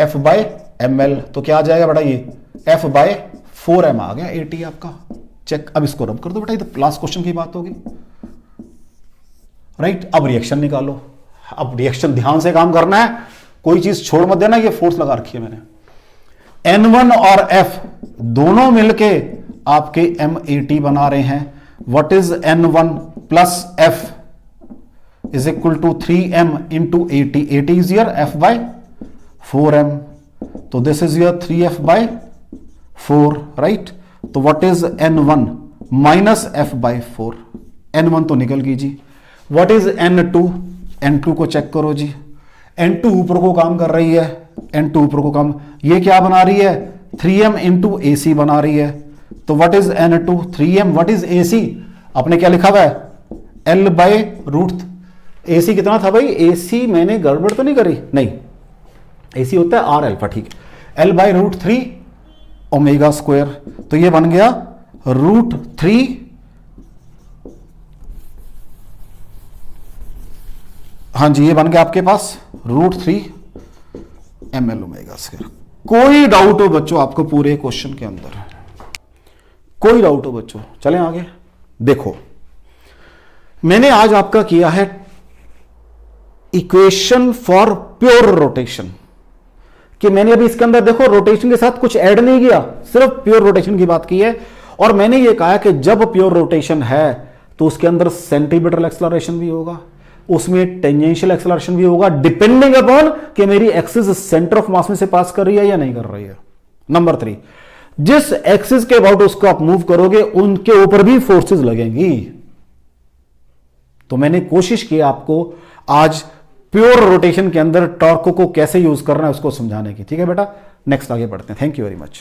[SPEAKER 1] F/ml, तो क्या आ जाएगा बेटा, ये F/4m आ गया AT आपका, चेक। अब इसको रब कर दो बेटा, ये तो लास्ट क्वेश्चन की बात होगी, राइट। अब रिएक्शन निकालो, अब रिएक्शन ध्यान से काम करना है, कोई चीज छोड़ मत देना। ये फोर्स लगा रखी है मैंने, N1 और F दोनों मिलके आपके MAT बना रहे हैं। What is N1 plus F is equal to 3m into AT, AT is your F/4m, तो this is your 3F/4, right. तो what is N1 minus F/4, N1 तो निकल गई जी। व्हाट इज N2, N2 को check करो जी, N2 ऊपर को काम कर रही है, N2 ऊपर को काम, ये क्या बना रही है, 3m इंटू AC बना रही है, तो what is N2 3m, what is AC, आपने क्या लिखा हुआ है L/रूट। AC कितना था भाई, AC मैंने गड़बड़ तो नहीं करी, नहीं, AC होता है R अल्फा, ठीक है, L/√3 ओमेगा स्क्वायर, तो ये बन गया √3 हाँ जी, ये बन गया आपके पास √3 ml ओमेगा स्क्वायर। कोई डाउट हो बच्चों आपको पूरे क्वेश्चन के अंदर, कोई डाउट हो बच्चों, चलें आगे। देखो मैंने आज आपका किया है इक्वेशन फॉर प्योर रोटेशन, कि मैंने अभी इसके अंदर देखो रोटेशन के साथ कुछ ऐड नहीं किया, सिर्फ प्योर रोटेशन की बात की है। और मैंने ये कहा कि जब प्योर रोटेशन है तो उसके अंदर सेंटीमीटर एक्सेलरेशन भी होगा, उसमें टेंजेंशियल एक्सेलरेशन भी होगा, डिपेंडिंग अपॉन कि मेरी एक्सिस सेंटर ऑफ मास में से पास कर रही है या नहीं कर रही है। नंबर 3, जिस एक्सिस के अबाउट उसको आप मूव करोगे उनके ऊपर भी फोर्सेस लगेंगी। तो मैंने कोशिश की आपको आज प्योर रोटेशन के अंदर टॉर्क को कैसे यूज करना है उसको समझाने की। ठीक है बेटा, नेक्स्ट आगे बढ़ते हैं। Thank you very much.